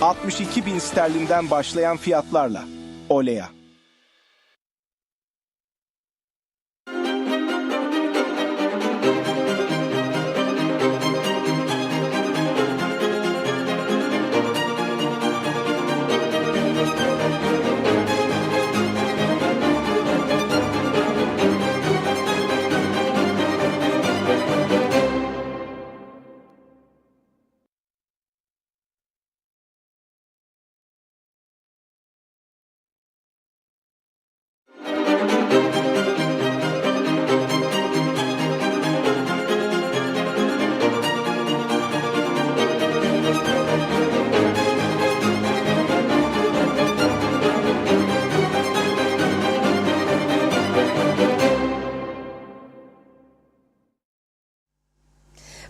62 bin sterlinden başlayan fiyatlarla. Olea.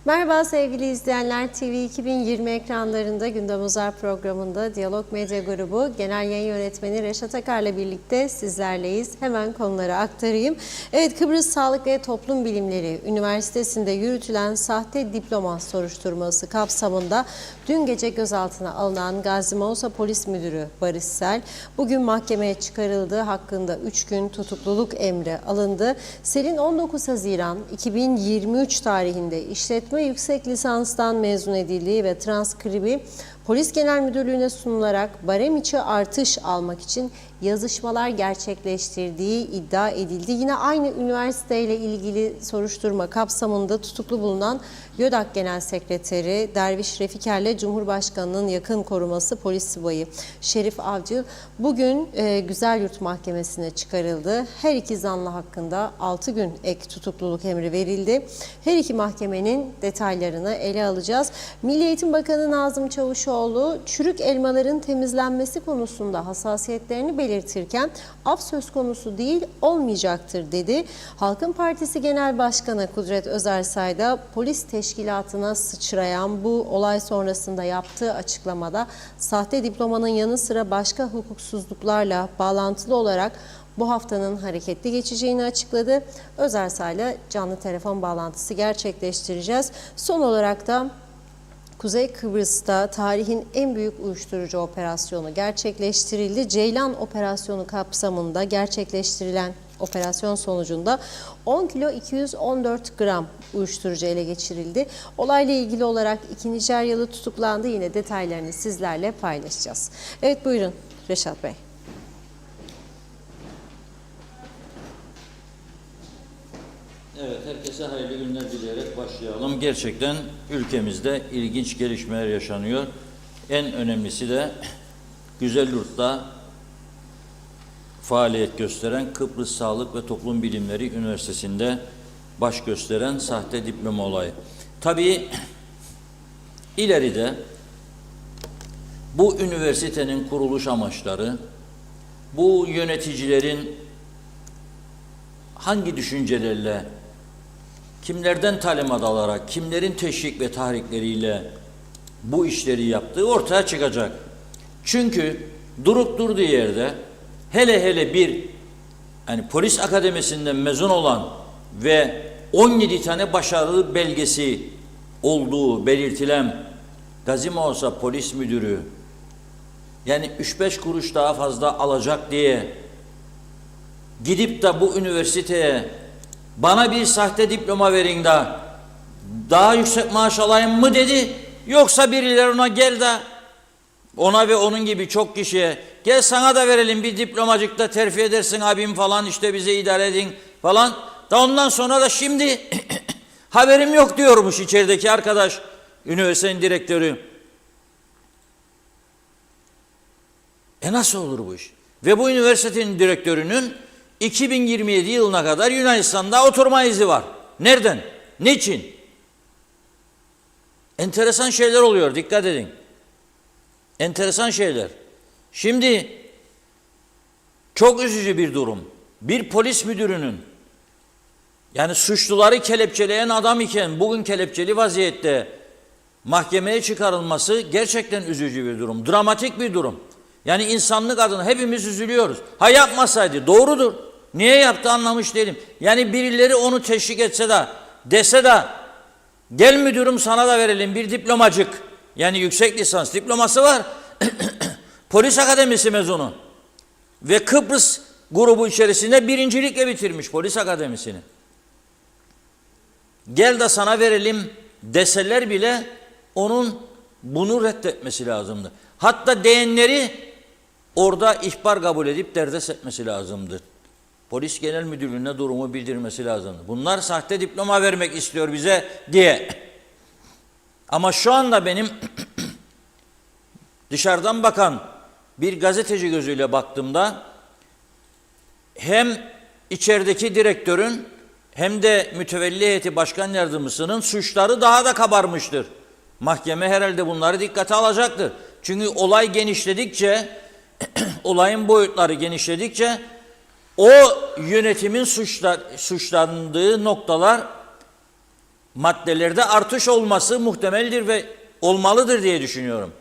Merhaba sevgili izleyenler, TV 2020 ekranlarında Gündem Uzar programında Diyalog Medya Grubu Genel Yayın Yönetmeni Reşat Akar'la birlikte sizlerleyiz. Hemen konuları aktarayım. Evet, Kıbrıs Sağlık ve Toplum Bilimleri Üniversitesi'nde yürütülen sahte diploma soruşturması kapsamında dün gece gözaltına alınan Gazi Mausa Polis Müdürü Barış Sel bugün mahkemeye çıkarıldı. Hakkında 3 gün tutukluluk emri alındı. Sel'in 19 Haziran 2023 tarihinde işletme yüksek lisanstan mezun edildiği ve transkribi Polis Genel Müdürlüğü'ne sunularak barem içi artış almak için yazışmalar gerçekleştirdiği iddia edildi. Yine aynı üniversiteyle ilgili soruşturma kapsamında tutuklu bulunan YÖDAK Genel Sekreteri Derviş Refiker'le Cumhurbaşkanı'nın yakın koruması polis subayı Şerif Avcı bugün Güzelyurt Mahkemesi'ne çıkarıldı. Her iki zanlı hakkında 6 gün ek tutukluluk emri verildi. Her iki mahkemenin detaylarını ele alacağız. Milli Eğitim Bakanı Nazım Çavuşoğlu çürük elmaların temizlenmesi konusunda hassasiyetlerini belirtirken af söz konusu değil, olmayacaktır dedi. Halkın Partisi Genel Başkanı Kudret Özersay da polis teşkilatına sıçrayan bu olay sonrasında yaptığı açıklamada sahte diplomanın yanı sıra başka hukuksuzluklarla bağlantılı olarak bu haftanın hareketli geçeceğini açıkladı. Özersay'la canlı telefon bağlantısı gerçekleştireceğiz. Son olarak da Kuzey Kıbrıs'ta tarihin en büyük uyuşturucu operasyonu gerçekleştirildi. Ceylan operasyonu kapsamında gerçekleştirilen operasyon sonucunda 10 kilo 214 gram uyuşturucu ele geçirildi. Olayla ilgili olarak 2. Ceryalı tutuklandı. Yine detaylarını sizlerle paylaşacağız. Evet, buyurun Reşat Bey. Evet, herkese hayırlı günler dileyerek başlayalım. Gerçekten ülkemizde ilginç gelişmeler yaşanıyor. En önemlisi de Güzelyurt'ta faaliyet gösteren Kıbrıs Sağlık ve Toplum Bilimleri Üniversitesi'nde baş gösteren sahte diploma olayı. Tabii ileride bu üniversitenin kuruluş amaçları, bu yöneticilerin hangi düşüncelerle, kimlerden talimat alarak, kimlerin teşvik ve tahrikleriyle bu işleri yaptığı ortaya çıkacak. Çünkü durup durduğu yerde hele bir polis akademisinden mezun olan ve 17 tane başarılı belgesi olduğu belirtilen Gazi Mausa Polis Müdürü, yani 3-5 kuruş daha fazla alacak diye gidip de bu üniversiteye bana bir sahte diploma verin de daha yüksek maaş alayım mı dedi, yoksa birileri ona gel de ona ve onun gibi çok kişiye gel sana da verelim bir diplomacık da terfi edersin abim falan, işte bize idare edin falan da ondan sonra da şimdi haberim yok diyormuş içerideki arkadaş, üniversitenin direktörü. Nasıl olur bu iş? Ve bu üniversitenin direktörünün 2027 yılına kadar Yunanistan'da oturma izni var. Nereden? Niçin? Enteresan şeyler oluyor, dikkat edin. Enteresan şeyler. Şimdi çok üzücü bir durum. Bir polis müdürünün, yani suçluları kelepçeleyen adam iken bugün kelepçeli vaziyette mahkemeye çıkarılması gerçekten üzücü bir durum. Dramatik bir durum. Yani insanlık adına hepimiz üzülüyoruz. Ha, yapmasaydı doğrudur. Niye yaptı anlamış değilim. Yani birileri onu teşvik etse de, dese de gel müdürüm sana da verelim bir diplomacık. Yani yüksek lisans diploması var. Polis Akademisi mezunu ve Kıbrıs grubu içerisinde birincilikle bitirmiş polis akademisini. Gel de sana verelim deseler bile onun bunu reddetmesi lazımdı. Hatta değenleri orada ihbar kabul edip derdest etmesi lazımdı. Polis Genel Müdürlüğü'ne durumu bildirmesi lazımdı. Bunlar sahte diploma vermek istiyor bize diye. Ama şu anda benim dışarıdan bakan bir gazeteci gözüyle baktığımda hem içerideki direktörün hem de mütevelli heyeti başkan yardımcısının suçları daha da kabarmıştır. Mahkeme herhalde bunları dikkate alacaktır. Çünkü olay genişledikçe, olayın boyutları genişledikçe o yönetimin suçlandığı noktalar, maddelerde artış olması muhtemeldir ve olmalıdır diye düşünüyorum.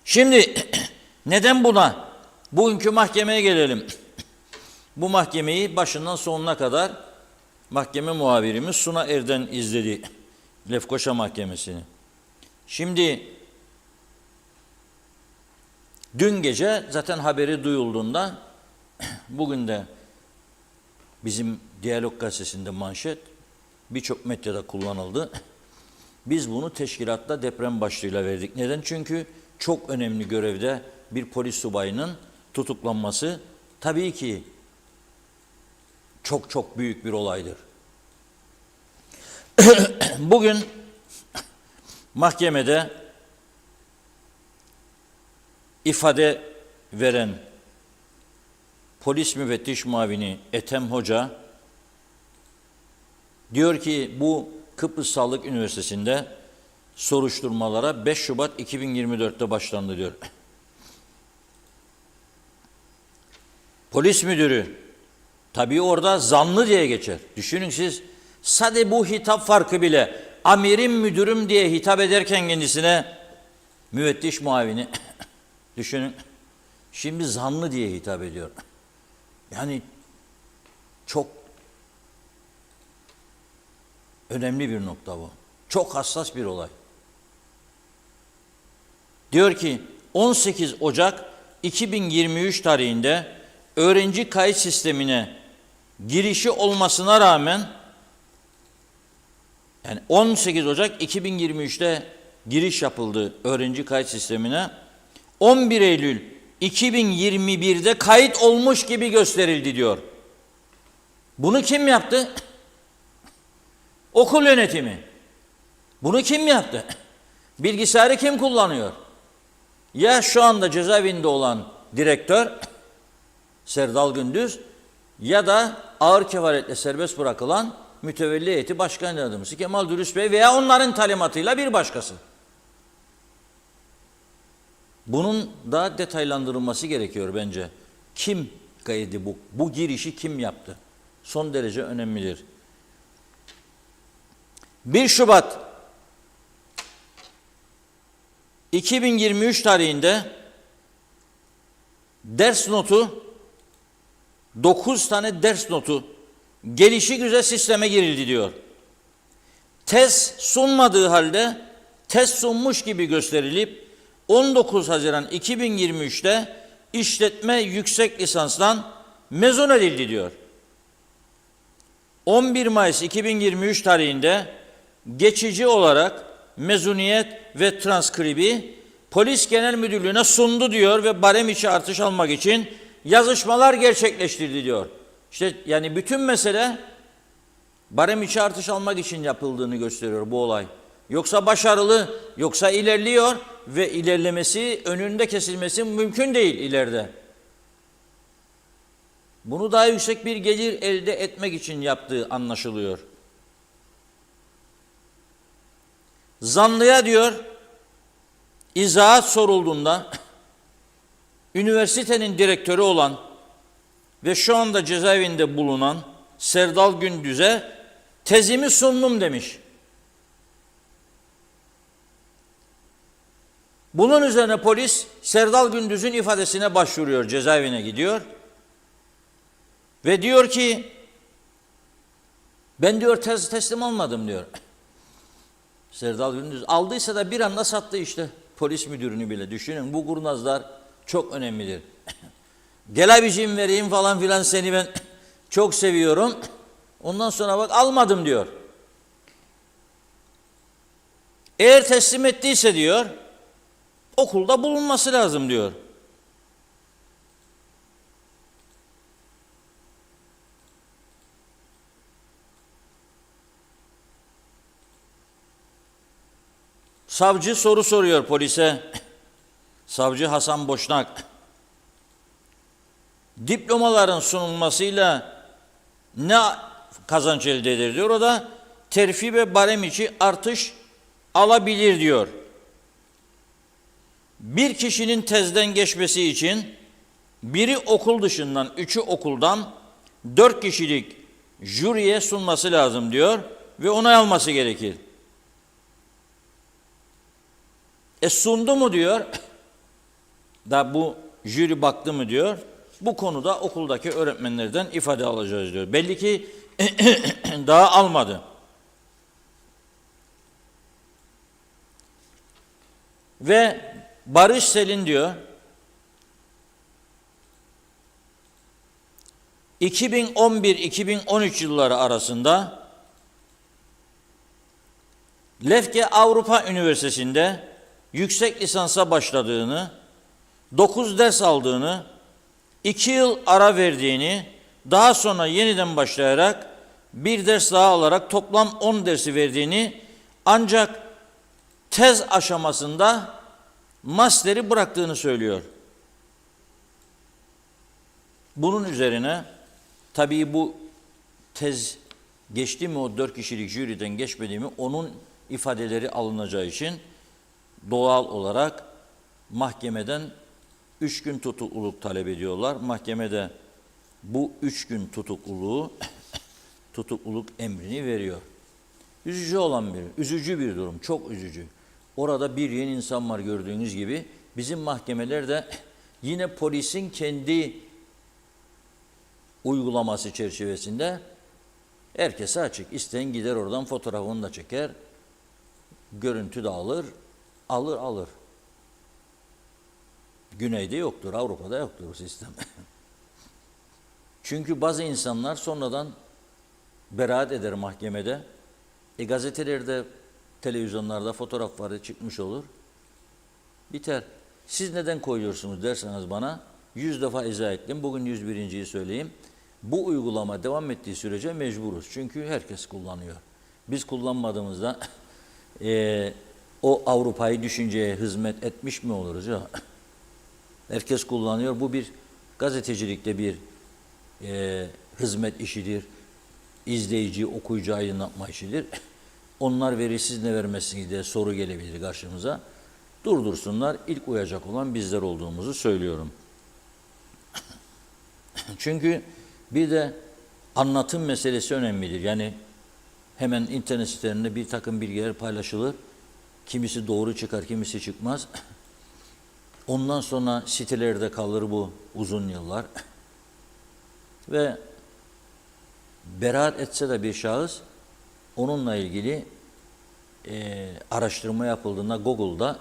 Şimdi neden buna? Bugünkü mahkemeye gelelim. Bu mahkemeyi başından sonuna kadar mahkeme muhabirimiz Suna Erden izledi. Lefkoşa Mahkemesi'ni. Şimdi dün gece zaten haberi duyulduğunda bugün de bizim Diyalog Gazetesi'nde manşet birçok medyada kullanıldı. Biz bunu teşkilatta deprem başlığıyla verdik. Neden? Çünkü çok önemli görevde bir polis subayının tutuklanması tabii ki çok çok büyük bir olaydır. Bugün mahkemede ifade veren polis müfettiş muavini Ethem Hoca diyor ki bu Kıbrıs Sağlık Üniversitesi'nde soruşturmalara 5 Şubat 2024'te başlandı diyor. Polis müdürü tabii orada zanlı diye geçer. Düşünün siz sadece bu hitap farkı bile amirim müdürüm diye hitap ederken kendisine müfettiş muavini düşünün şimdi zanlı diye hitap ediyor. Yani çok önemli bir nokta bu. Çok hassas bir olay. Diyor ki 18 Ocak 2023 tarihinde öğrenci kayıt sistemine girişi olmasına rağmen yani 18 Ocak 2023'te giriş yapıldı öğrenci kayıt sistemine. 11 Eylül 2021'de kayıt olmuş gibi gösterildi diyor. Bunu kim yaptı? Okul yönetimi. Bunu kim yaptı? Bilgisayarı kim kullanıyor? Ya şu anda cezaevinde olan direktör Serdal Gündüz ya da ağır kefaletle serbest bırakılan mütevelli heyeti başkan yardımcısı Kemal Dürüst Bey veya onların talimatıyla bir başkası. Bunun daha detaylandırılması gerekiyor bence. Kim kaydı bu? Bu girişi kim yaptı? Son derece önemlidir. 1 Şubat 2023 tarihinde ders notu 9 tane ders notu gelişigüzel sisteme girildi diyor. Test sunmadığı halde test sunmuş gibi gösterilip 19 Haziran 2023'te işletme yüksek lisanstan mezun edildi diyor. 11 Mayıs 2023 tarihinde geçici olarak mezuniyet ve transkribi Polis Genel Müdürlüğü'ne sundu diyor ve barem içi artış almak için yazışmalar gerçekleştirdi diyor. İşte yani bütün mesele barem içi artış almak için yapıldığını gösteriyor bu olay. Yoksa başarılı, yoksa ilerliyor ve ilerlemesi, önünde kesilmesi mümkün değil ileride. Bunu daha yüksek bir gelir elde etmek için yaptığı anlaşılıyor. Zanlıya diyor, izahat sorulduğunda üniversitenin direktörü olan ve şu anda cezaevinde bulunan Serdal Gündüz'e tezimi sundum demiş. Bunun üzerine polis Serdal Gündüz'ün ifadesine başvuruyor, cezaevine gidiyor. Ve diyor ki ben diyor teslim almadım diyor. Serdal Gündüz aldıysa da bir anda sattı işte. polis müdürünü bile düşünün. Bu kurnazlar çok önemlidir. Gel abicim vereyim falan filan, seni ben çok seviyorum. Ondan sonra bak almadım diyor. Eğer teslim ettiyse diyor, okulda bulunması lazım diyor. Savcı soru soruyor polise. Savcı Hasan Boşnak. Diplomaların sunulmasıyla ne kazanç elde eder diyor. O da terfi ve barem içi artış alabilir diyor. Bir kişinin tezden geçmesi için biri okul dışından, 3'ü okuldan 4 kişilik jüriye sunması lazım diyor ve onay alması gerekir. Sundu mu diyor, da bu jüri baktı mı diyor, bu konuda okuldaki öğretmenlerden ifade alacağız diyor. Belli ki daha almadı. Ve Barış Selin diyor, 2011-2013 yılları arasında Lefke Avrupa Üniversitesi'nde yüksek lisansa başladığını, 9 ders aldığını, 2 yıl ara verdiğini, daha sonra yeniden başlayarak bir ders daha alarak toplam 10 dersi verdiğini, ancak tez aşamasında master'i bıraktığını söylüyor. Bunun üzerine tabii bu tez geçti mi, o 4 kişilik jüriden geçmedi mi, onun ifadeleri alınacağı için doğal olarak mahkemeden 3 gün tutukluluk talep ediyorlar. Mahkemede bu 3 gün tutukluluk emrini veriyor. Üzücü bir durum, çok üzücü. Orada bir yeni insan var gördüğünüz gibi. Bizim mahkemelerde yine polisin kendi uygulaması çerçevesinde herkese açık. İsteyen gider oradan fotoğrafını da çeker, görüntü de alır. Güneyde yoktur, Avrupa'da yoktur o sistem. Çünkü bazı insanlar sonradan beraat eder mahkemede. Gazetelerde, televizyonlarda fotoğrafları çıkmış olur. Biter. Siz neden koyuyorsunuz derseniz bana, 100 defa izah ettim. Bugün 101.yi söyleyeyim. Bu uygulama devam ettiği sürece mecburuz. Çünkü herkes kullanıyor. Biz kullanmadığımızda o Avrupa'yı düşünceye hizmet etmiş mi oluruz ya? Herkes kullanıyor. Bu bir gazetecilikte bir hizmet işidir. İzleyici, okuyucu aydınlatma işidir. Onlar verir, siz ne vermezsiniz diye soru gelebilir karşımıza. Durdursunlar. İlk uyacak olan bizler olduğumuzu söylüyorum. Çünkü bir de anlatım meselesi önemlidir. Yani hemen internet sitelerinde bir takım bilgiler paylaşılır. Kimisi doğru çıkar, kimisi çıkmaz. Ondan sonra sitelerde kalır bu uzun yıllar. Ve beraat etse de bir şahıs, onunla ilgili araştırma yapıldığında Google'da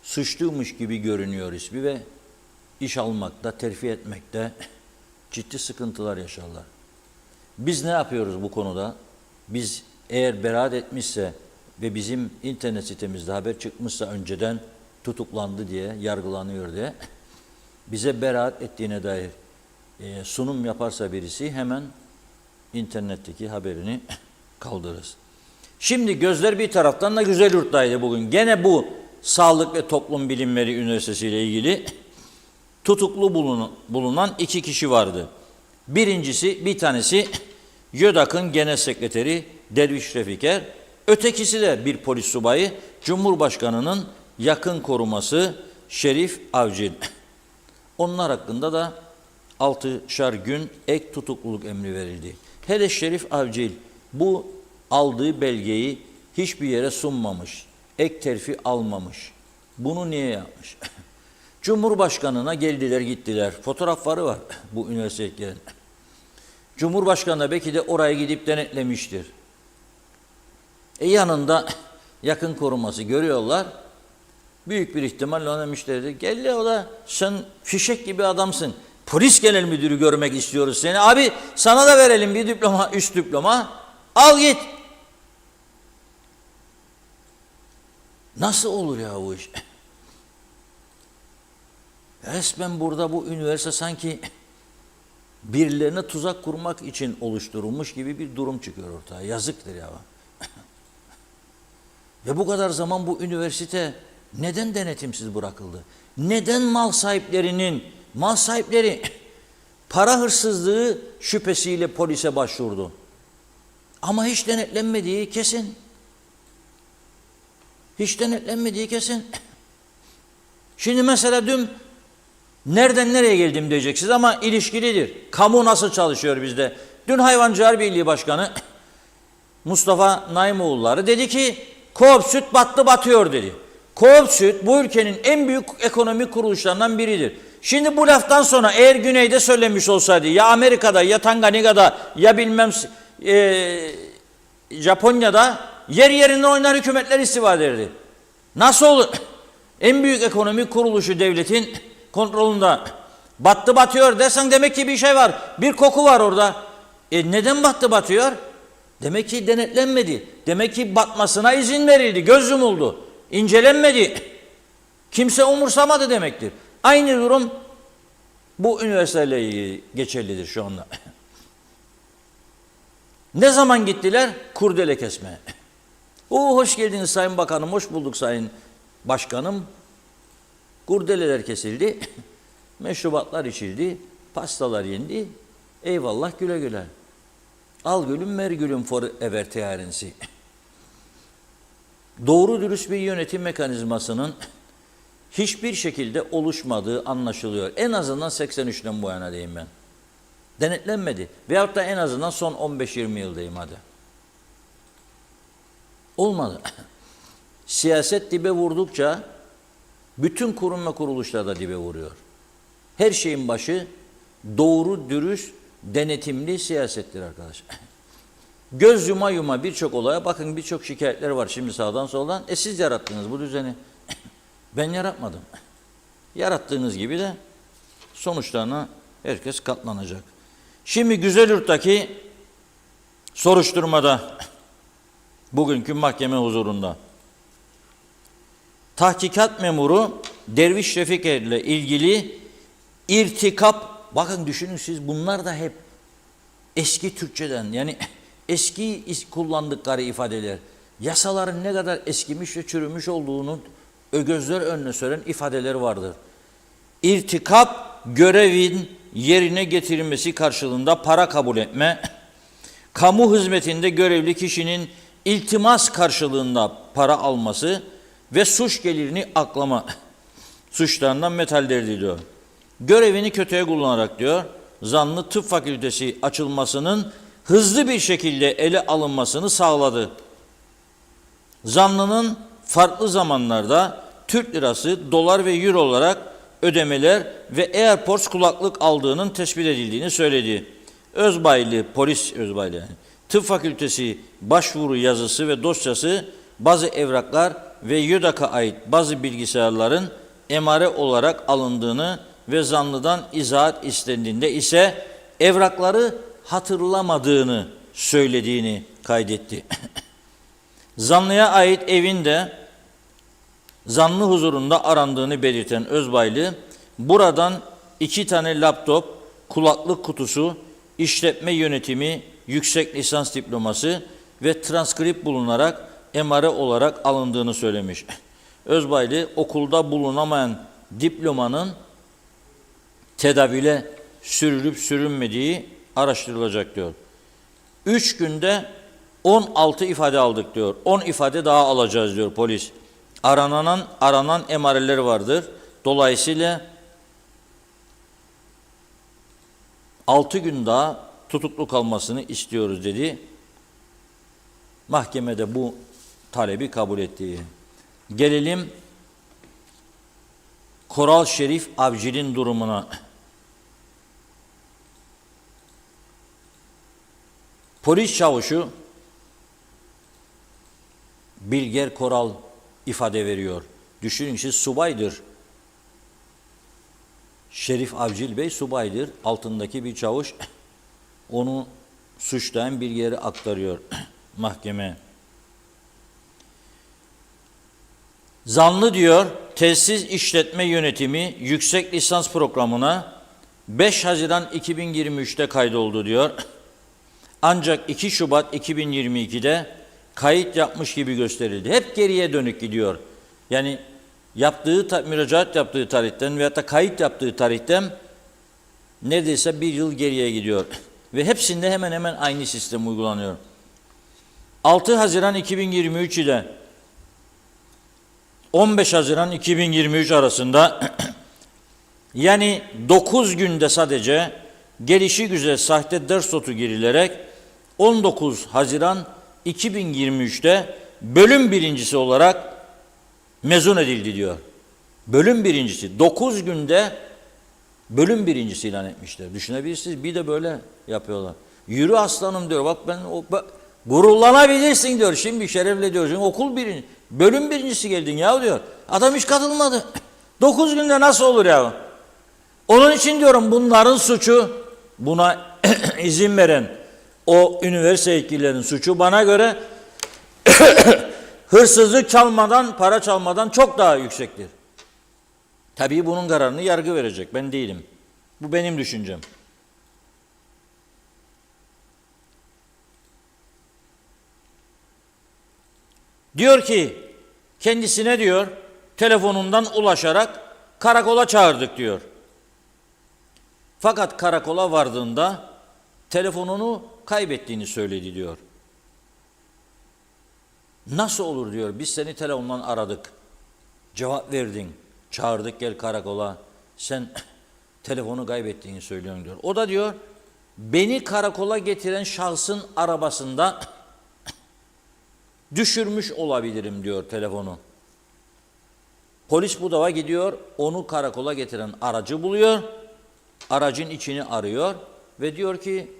suçluymuş gibi görünüyor ismi ve iş almakta, terfi etmekte ciddi sıkıntılar yaşarlar. Biz ne yapıyoruz bu konuda? Biz eğer beraat etmişse ve bizim internet sitemizde haber çıkmışsa önceden tutuklandı diye, yargılanıyor diye, bize beraat ettiğine dair sunum yaparsa birisi, hemen internetteki haberini kaldırırız. Şimdi gözler bir taraftan da Güzelyurt'taydı bugün. Gene bu Sağlık ve Toplum Bilimleri Üniversitesi ile ilgili tutuklu bulunan 2 kişi vardı. Bir tanesi YÖDAK'ın Genel Sekreteri Derviş Refiker, ötekisi de bir polis subayı, Cumhurbaşkanı'nın yakın koruması Şerif Avcil. Onlar hakkında da 6'şar gün ek tutukluluk emri verildi. Hele Şerif Avcil bu aldığı belgeyi hiçbir yere sunmamış, ek terfi almamış. Bunu niye yapmış? Cumhurbaşkanına geldiler gittiler. Fotoğrafları var bu üniversitelerin. Cumhurbaşkanı da belki de oraya gidip denetlemiştir. Yanında yakın koruması görüyorlar. Büyük bir ihtimalle ona müşteri dedi. Gel ya, o da sen fişek gibi adamsın. Polis genel müdürü görmek istiyoruz seni. Abi sana da verelim bir diploma, üst diploma. Al git. Nasıl olur ya bu iş? Resmen burada bu üniversite sanki birilerine tuzak kurmak için oluşturulmuş gibi bir durum çıkıyor ortaya. Yazıktır ya. Ve bu kadar zaman bu üniversite neden denetimsiz bırakıldı? Neden mal sahipleri para hırsızlığı şüphesiyle polise başvurdu? Ama hiç denetlenmediği kesin. Hiç denetlenmediği kesin. Şimdi mesela dün nereden nereye geldim diyeceksiniz ama ilişkilidir. Kamu nasıl çalışıyor bizde? Dün Hayvancılar Birliği Başkanı Mustafa Naimoğulları dedi ki Coop Süt battı batıyor dedi. Coop Süt bu ülkenin en büyük ekonomik kuruluşlarından biridir. Şimdi bu laftan sonra eğer Güney'de söylemiş olsaydı ya Amerika'da ya Tanganyika'da ya bilmem Japonya'da yer yerine oynar hükümetler istifa ederdi. Nasıl olur? En büyük ekonomik kuruluşu devletin kontrolünde battı batıyor dersen demek ki bir şey var. Bir koku var orada. Neden battı batıyor? Demek ki denetlenmedi. Demek ki batmasına izin verildi. Göz yumuldu. İncelenmedi. Kimse umursamadı demektir. Aynı durum bu üniversiteyle ilgili geçerlidir şu anda. Ne zaman gittiler? Kurdele kesmeye. Hoş geldiniz Sayın Bakanım, hoş bulduk Sayın Başkanım. Kurdeleler kesildi, meşrubatlar içildi, pastalar yendi. Eyvallah güle güle. Al gülüm ver gülüm forever teyarensi. Doğru dürüst bir yönetim mekanizmasının hiçbir şekilde oluşmadığı anlaşılıyor. En azından 83'ten bu yana diyeyim ben. Denetlenmedi. Veyahut da en azından son 15-20 yıldayım hadi. Olmadı. Siyaset dibe vurdukça bütün kurum ve kuruluşlar da dibe vuruyor. Her şeyin başı doğru, dürüst, denetimli siyasettir arkadaşlar. Göz yuma yuma birçok olaya bakın, birçok şikayetler var şimdi sağdan soldan. Siz yarattınız bu düzeni. Ben yaratmadım. Yarattığınız gibi de sonuçlarına herkes katlanacak. Şimdi Güzelyurt'taki soruşturmada bugünkü mahkeme huzurunda tahkikat memuru Derviş Refik ile ilgili irtikap, bakın düşünün siz, bunlar da hep eski Türkçeden, yani eski kullandıkları ifadeler, yasaların ne kadar eskimiş ve çürümüş olduğunu gözler önüne süren ifadeler vardır. İrtikap, görevin yerine getirilmesi karşılığında para kabul etme, kamu hizmetinde görevli kişinin iltimas karşılığında para alması ve suç gelirini aklama suçlarından metallerdi diyor. Görevini kötüye kullanarak diyor, zanlı tıp fakültesi açılmasının hızlı bir şekilde ele alınmasını sağladı. Zanlının farklı zamanlarda Türk lirası, dolar ve euro olarak ödemeler ve Airports kulaklık aldığının tespit edildiğini söyledi. Özbaylı, polis Özbaylı yani. Tıp fakültesi başvuru yazısı ve dosyası, bazı evraklar ve YÖDAK'a ait bazı bilgisayarların emare olarak alındığını ve zanlıdan izahat istendiğinde ise evrakları hatırlamadığını söylediğini kaydetti. Zanlıya ait evinde zanlı huzurunda arandığını belirten Özbaylı, buradan 2 tane laptop, kulaklık kutusu, işletme yönetimi, yüksek lisans diploması ve transkript bulunarak emare olarak alındığını söylemiş. Özbaylı, okulda bulunamayan diplomanın tedavüle sürülüp sürünmediği araştırılacak diyor. 3 günde 16 ifade aldık diyor. 10 ifade daha alacağız diyor polis. Aranan emareler vardır. Dolayısıyla 6 gün daha tutuklu kalmasını istiyoruz dedi. Mahkemede bu talebi kabul ettiği. Gelelim Koral Şerif Avcı'nın durumuna. Polis çavuşu Bilger Koral ifade veriyor. Düşünün siz subaydır. Şerif Avcil Bey subaydır. Altındaki bir çavuş onu suçlayan bir yere aktarıyor mahkeme. Zanlı diyor, tesis işletme yönetimi yüksek lisans programına 5 Haziran 2023'te kaydoldu diyor. Ancak 2 Şubat 2022'de kayıt yapmış gibi gösterildi. Hep geriye dönük gidiyor. Yani müracaat yaptığı tarihten veyahut da kayıt yaptığı tarihten neredeyse bir yıl geriye gidiyor. Ve hepsinde hemen hemen aynı sistem uygulanıyor. 6 Haziran 2023 ile 15 Haziran 2023 arasında yani 9 günde sadece gelişigüzel sahte ders notu girilerek 19 Haziran 2023'te bölüm birincisi olarak mezun edildi diyor. Bölüm birincisi. 9 günde bölüm birincisi ilan etmişler. Düşünebilirsiniz. Bir de böyle yapıyorlar. Yürü aslanım diyor. Bak gururlanabilirsin diyor. Şimdi şerefle diyor. Şimdi bölüm birincisi geldin ya diyor. Adam hiç katılmadı. 9 günde nasıl olur ya? Onun için diyorum bunların suçu, buna izin veren o üniversite yetkililerinin suçu bana göre hırsızlık çalmadan, para çalmadan çok daha yüksektir. Tabii bunun kararını yargı verecek. Ben değilim. Bu benim düşüncem. Diyor ki kendisine diyor telefonundan ulaşarak karakola çağırdık diyor. Fakat karakola vardığında telefonunu kaybettiğini söyledi diyor. Nasıl olur diyor, biz seni telefondan aradık, cevap verdin, çağırdık gel karakola, sen telefonu kaybettiğini söylüyorsun diyor. O da diyor, beni karakola getiren şahsın arabasında düşürmüş olabilirim diyor telefonu. Polis bu defa gidiyor, onu karakola getiren aracı buluyor, aracın içini arıyor ve diyor ki,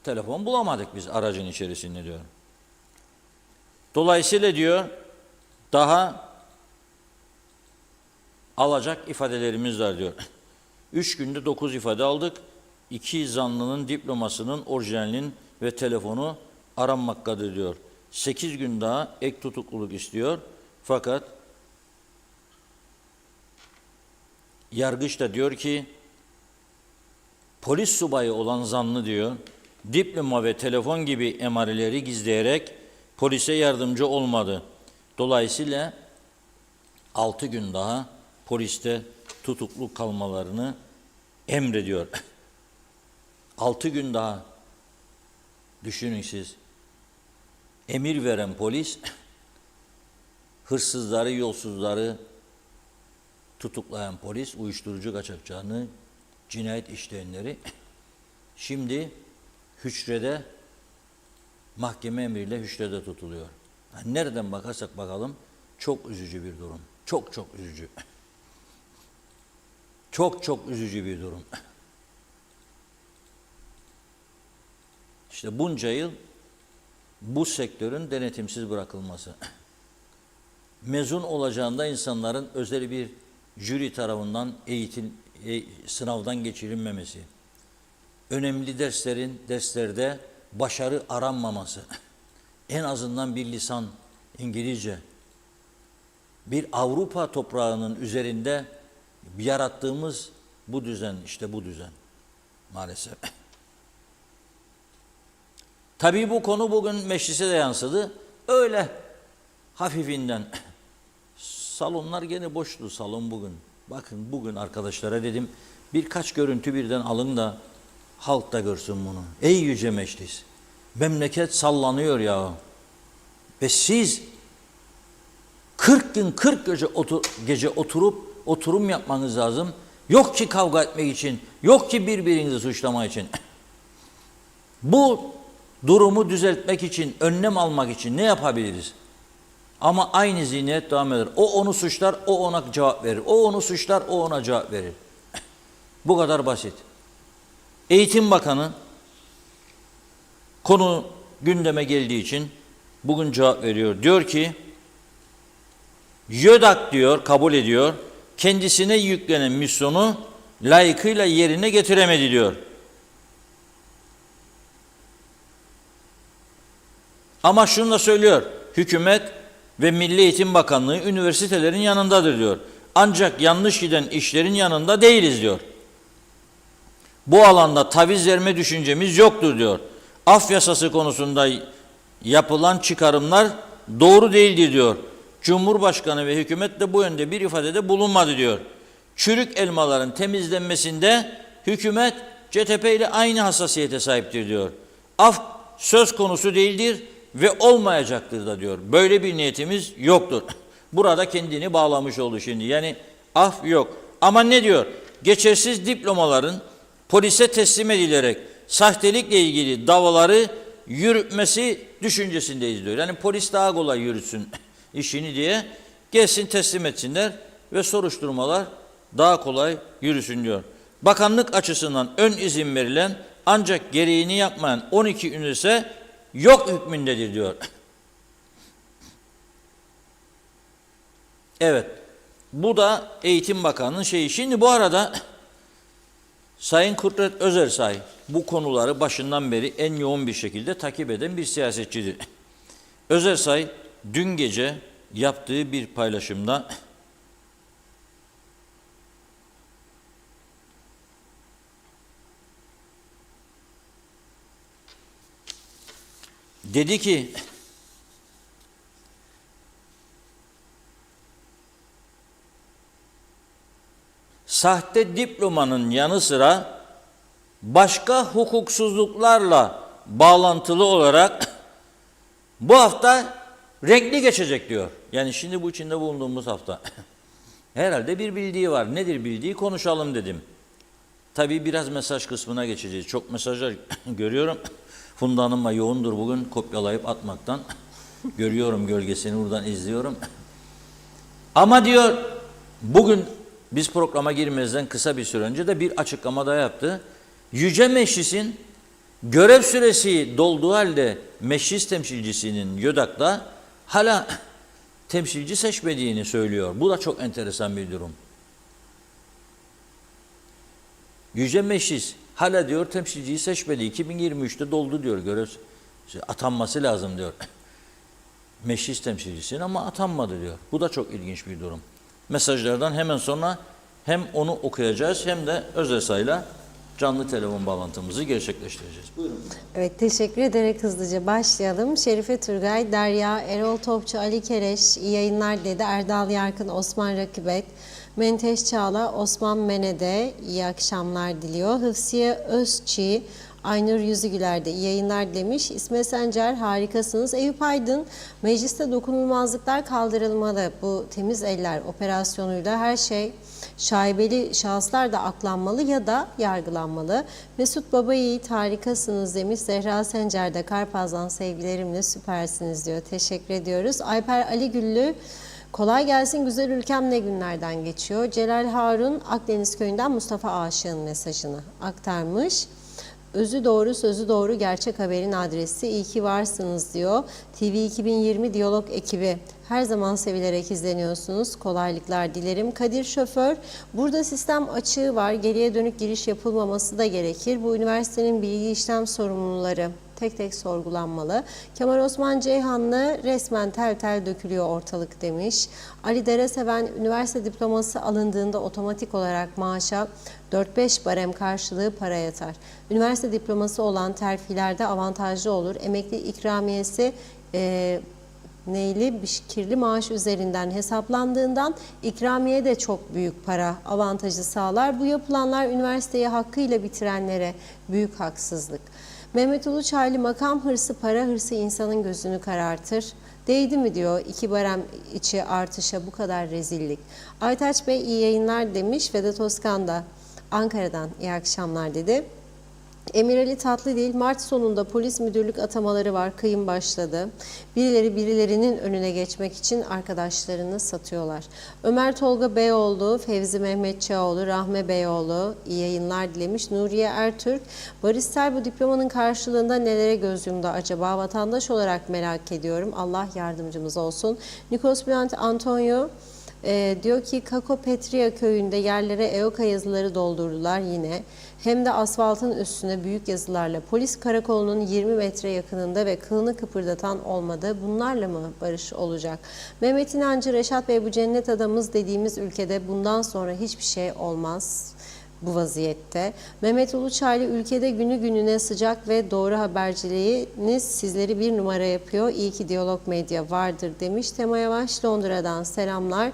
telefon bulamadık biz aracın içerisinde diyor. Dolayısıyla diyor, daha alacak ifadelerimiz var diyor. 3 günde 9 ifade aldık. 2 zanlının diplomasının orijinalinin ve telefonu aranmaktadır diyor. 8 gün daha ek tutukluluk istiyor. Fakat yargıç da diyor ki, polis subayı olan zanlı diyor, diploma ve telefon gibi emareleri gizleyerek polise yardımcı olmadı. Dolayısıyla 6 gün daha poliste tutuklu kalmalarını emrediyor. 6 gün daha düşünün siz. Emir veren polis hırsızları, yolsuzları tutuklayan polis, uyuşturucu kaçakçılarını, cinayet işleyenleri şimdi hücrede, mahkeme emriyle hücrede tutuluyor. Yani nereden bakarsak bakalım çok üzücü bir durum. Çok çok üzücü. Çok çok üzücü bir durum. İşte bunca yıl bu sektörün denetimsiz bırakılması. Mezun olacağında insanların özel bir jüri tarafından sınavdan geçirilmemesi. Önemli derslerde başarı aranmaması. En azından bir lisan İngilizce. Bir Avrupa toprağının üzerinde yarattığımız bu düzen, işte bu düzen maalesef. Tabii bu konu bugün meclise de yansıdı. Öyle hafifinden. Salonlar gene boştu, salon bugün. Bakın bugün arkadaşlara dedim, birkaç görüntü birden alın da halk da görsün bunu. Ey yüce meclis, memleket sallanıyor ya. Ve siz 40 gün 40 gece oturum yapmanız lazım. Yok ki kavga etmek için, yok ki birbirinizi suçlamak için. Bu durumu düzeltmek için, önlem almak için ne yapabiliriz? Ama aynı zihniyet devam eder. O onu suçlar, o ona cevap verir. O onu suçlar, o ona cevap verir. Bu kadar basit. Eğitim Bakanı konu gündeme geldiği için bugün cevap veriyor. Diyor ki, YÖDAK diyor, kabul ediyor. Kendisine yüklenen misyonu layıkıyla yerine getiremedi diyor. Ama şunu da söylüyor. Hükümet ve Milli Eğitim Bakanlığı üniversitelerin yanındadır diyor. Ancak yanlış giden işlerin yanında değiliz diyor. Bu alanda taviz verme düşüncemiz yoktur diyor. Af yasası konusunda yapılan çıkarımlar doğru değildir diyor. Cumhurbaşkanı ve hükümet de bu yönde bir ifadede bulunmadı diyor. Çürük elmaların temizlenmesinde hükümet CTP ile aynı hassasiyete sahiptir diyor. Af söz konusu değildir ve olmayacaktır da diyor. Böyle bir niyetimiz yoktur. Burada kendini bağlamış oldu şimdi. Yani af yok. Ama ne diyor? Geçersiz diplomaların polise teslim edilerek sahtelikle ilgili davaları yürütmesi düşüncesindeyiz diyor. Yani polis daha kolay yürütsün işini diye gelsin teslim etsinler ve soruşturmalar daha kolay yürüsün diyor. Bakanlık açısından ön izin verilen ancak gereğini yapmayan 12 üniversite yok hükmündedir diyor. Evet. Bu da Eğitim Bakanı'nın şeyi. Şimdi bu arada Sayın Kudret Özersay bu konuları başından beri en yoğun bir şekilde takip eden bir siyasetçidir. Özersay dün gece yaptığı bir paylaşımda dedi ki sahte diplomanın yanı sıra başka hukuksuzluklarla bağlantılı olarak bu hafta renkli geçecek diyor. Yani şimdi bu içinde bulunduğumuz hafta. Herhalde bir bildiği var. Nedir bildiği konuşalım dedim. Tabii biraz mesaj kısmına geçeceğiz. Çok mesajlar görüyorum. Funda Hanım'la yoğundur bugün kopyalayıp atmaktan. Görüyorum gölgesini buradan izliyorum. Ama diyor bugün biz programa girmezden kısa bir süre önce de bir açıklama da yaptı. Yüce Meclis'in görev süresi dolduğu halde meclis temsilcisinin YÖDAK'ta hala temsilci seçmediğini söylüyor. Bu da çok enteresan bir durum. Yüce Meclis hala diyor temsilciyi seçmedi. 2023'te doldu diyor görev atanması lazım diyor. Meclis temsilcisinin ama atanmadı diyor. Bu da çok ilginç bir durum. Mesajlardan hemen sonra hem onu okuyacağız hem de Özersay'la canlı telefon bağlantımızı gerçekleştireceğiz. Buyurun. Evet, teşekkür ederek hızlıca başlayalım. Şerife Turgay, Derya, Erol Topçu, Ali Kereş, iyi yayınlar dedi. Erdal Yarkın, Osman Rakibet, Menteş Çağla, Osman Menede iyi akşamlar diliyor. Hıfsiye Özçi, Aynur Yüzügüler de iyi yayınlar demiş. İsmet Sencer, harikasınız. Eyüp Aydın, mecliste dokunulmazlıklar kaldırılmalı. Bu temiz eller operasyonuyla her şey, şaibeli şahıslar da aklanmalı ya da yargılanmalı. Mesut Babayiğit, harikasınız demiş. Zehra Sencer de Karpaz'dan sevgilerimle süpersiniz diyor. Teşekkür ediyoruz. Alper Ali Güllü, kolay gelsin güzel ülkem ne günlerden geçiyor. Celal Harun, Akdeniz Köyü'nden Mustafa Aşık'ın mesajını aktarmış. Özü doğru, sözü doğru, gerçek haberin adresi. İyi ki varsınız diyor. TV 2020 Diyalog ekibi. Her zaman sevilerek izleniyorsunuz. Kolaylıklar dilerim. Kadir Şoför, burada sistem açığı var. Geriye dönük giriş yapılmaması da gerekir. Bu üniversitenin bilgi işlem sorumluları tek tek sorgulanmalı. Kemal Osman Ceyhanlı, resmen tel tel dökülüyor ortalık demiş. Ali Dereseven, üniversite diploması alındığında otomatik olarak maaşa 4-5 barem karşılığı para yatar. Üniversite diploması olan terfilerde avantajlı olur. Emekli ikramiyesi kirli maaş üzerinden hesaplandığından ikramiye de çok büyük para avantajı sağlar. Bu yapılanlar üniversiteyi hakkıyla bitirenlere büyük haksızlık. Mehmet Uluçaylı, makam hırsı, para hırsı insanın gözünü karartır. Değdi mi diyor 2 barem içi artışa bu kadar rezillik. Aytaç Bey iyi yayınlar demiş. Vedat Özkan da Ankara'dan iyi akşamlar dedi. Emir Ali Tatlıdil, Mart sonunda polis müdürlük atamaları var, kıyım başladı. Birileri birilerinin önüne geçmek için arkadaşlarını satıyorlar. Ömer Tolga Beyoğlu, Fevzi Mehmet Çağoğlu, Rahme Beyoğlu iyi yayınlar dilemiş. Nuriye Ertürk, Baristel bu diplomanın karşılığında nelere göz yumdu acaba? Vatandaş olarak merak ediyorum. Allah yardımcımız olsun. Nikos Bülent Antonio diyor ki Kako Petria köyünde yerlere EOKA yazıları doldurdular yine. Hem de asfaltın üstüne büyük yazılarla polis karakolunun 20 metre yakınında ve kılını kıpırdatan olmadı. Bunlarla mı barış olacak? Mehmet İnancı, Reşat Bey bu cennet adamız dediğimiz ülkede bundan sonra hiçbir şey olmaz bu vaziyette. Mehmet Uluçaylı, ülkede günü gününe sıcak ve doğru haberciliğiniz sizleri bir numara yapıyor. İyi ki Diyalog Medya vardır demiş. Tema Yavaş Londra'dan selamlar.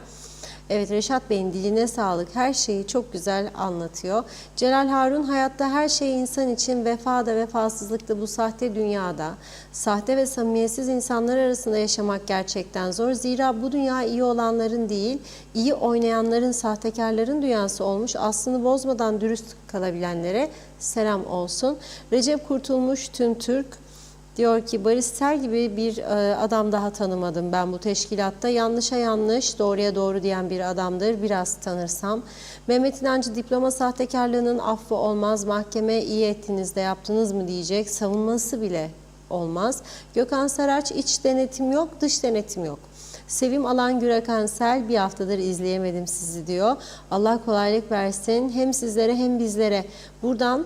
Evet, Reşat Bey'in diline sağlık, her şeyi çok güzel anlatıyor. Celal Harun, hayatta her şey insan için, vefa da vefasızlık da bu sahte dünyada. Sahte ve samimiyetsiz insanlar arasında yaşamak gerçekten zor. Zira bu dünya iyi olanların değil, iyi oynayanların, sahtekarların dünyası olmuş. Aslını bozmadan dürüst kalabilenlere selam olsun. Recep Kurtulmuş Tüntürk diyor ki Baristel gibi bir adam daha tanımadım ben bu teşkilatta. Yanlışa yanlış, doğruya doğru diyen bir adamdır. Biraz tanırsam. Mehmet İnancı, diploma sahtekarlığının affı olmaz. Mahkeme iyi ettiniz de yaptınız mı diyecek. Savunması bile olmaz. Gökhan Saraç, iç denetim yok, dış denetim yok. Sevim Alan Gürakansel, bir haftadır izleyemedim sizi diyor. Allah kolaylık versin hem sizlere hem bizlere. Buradan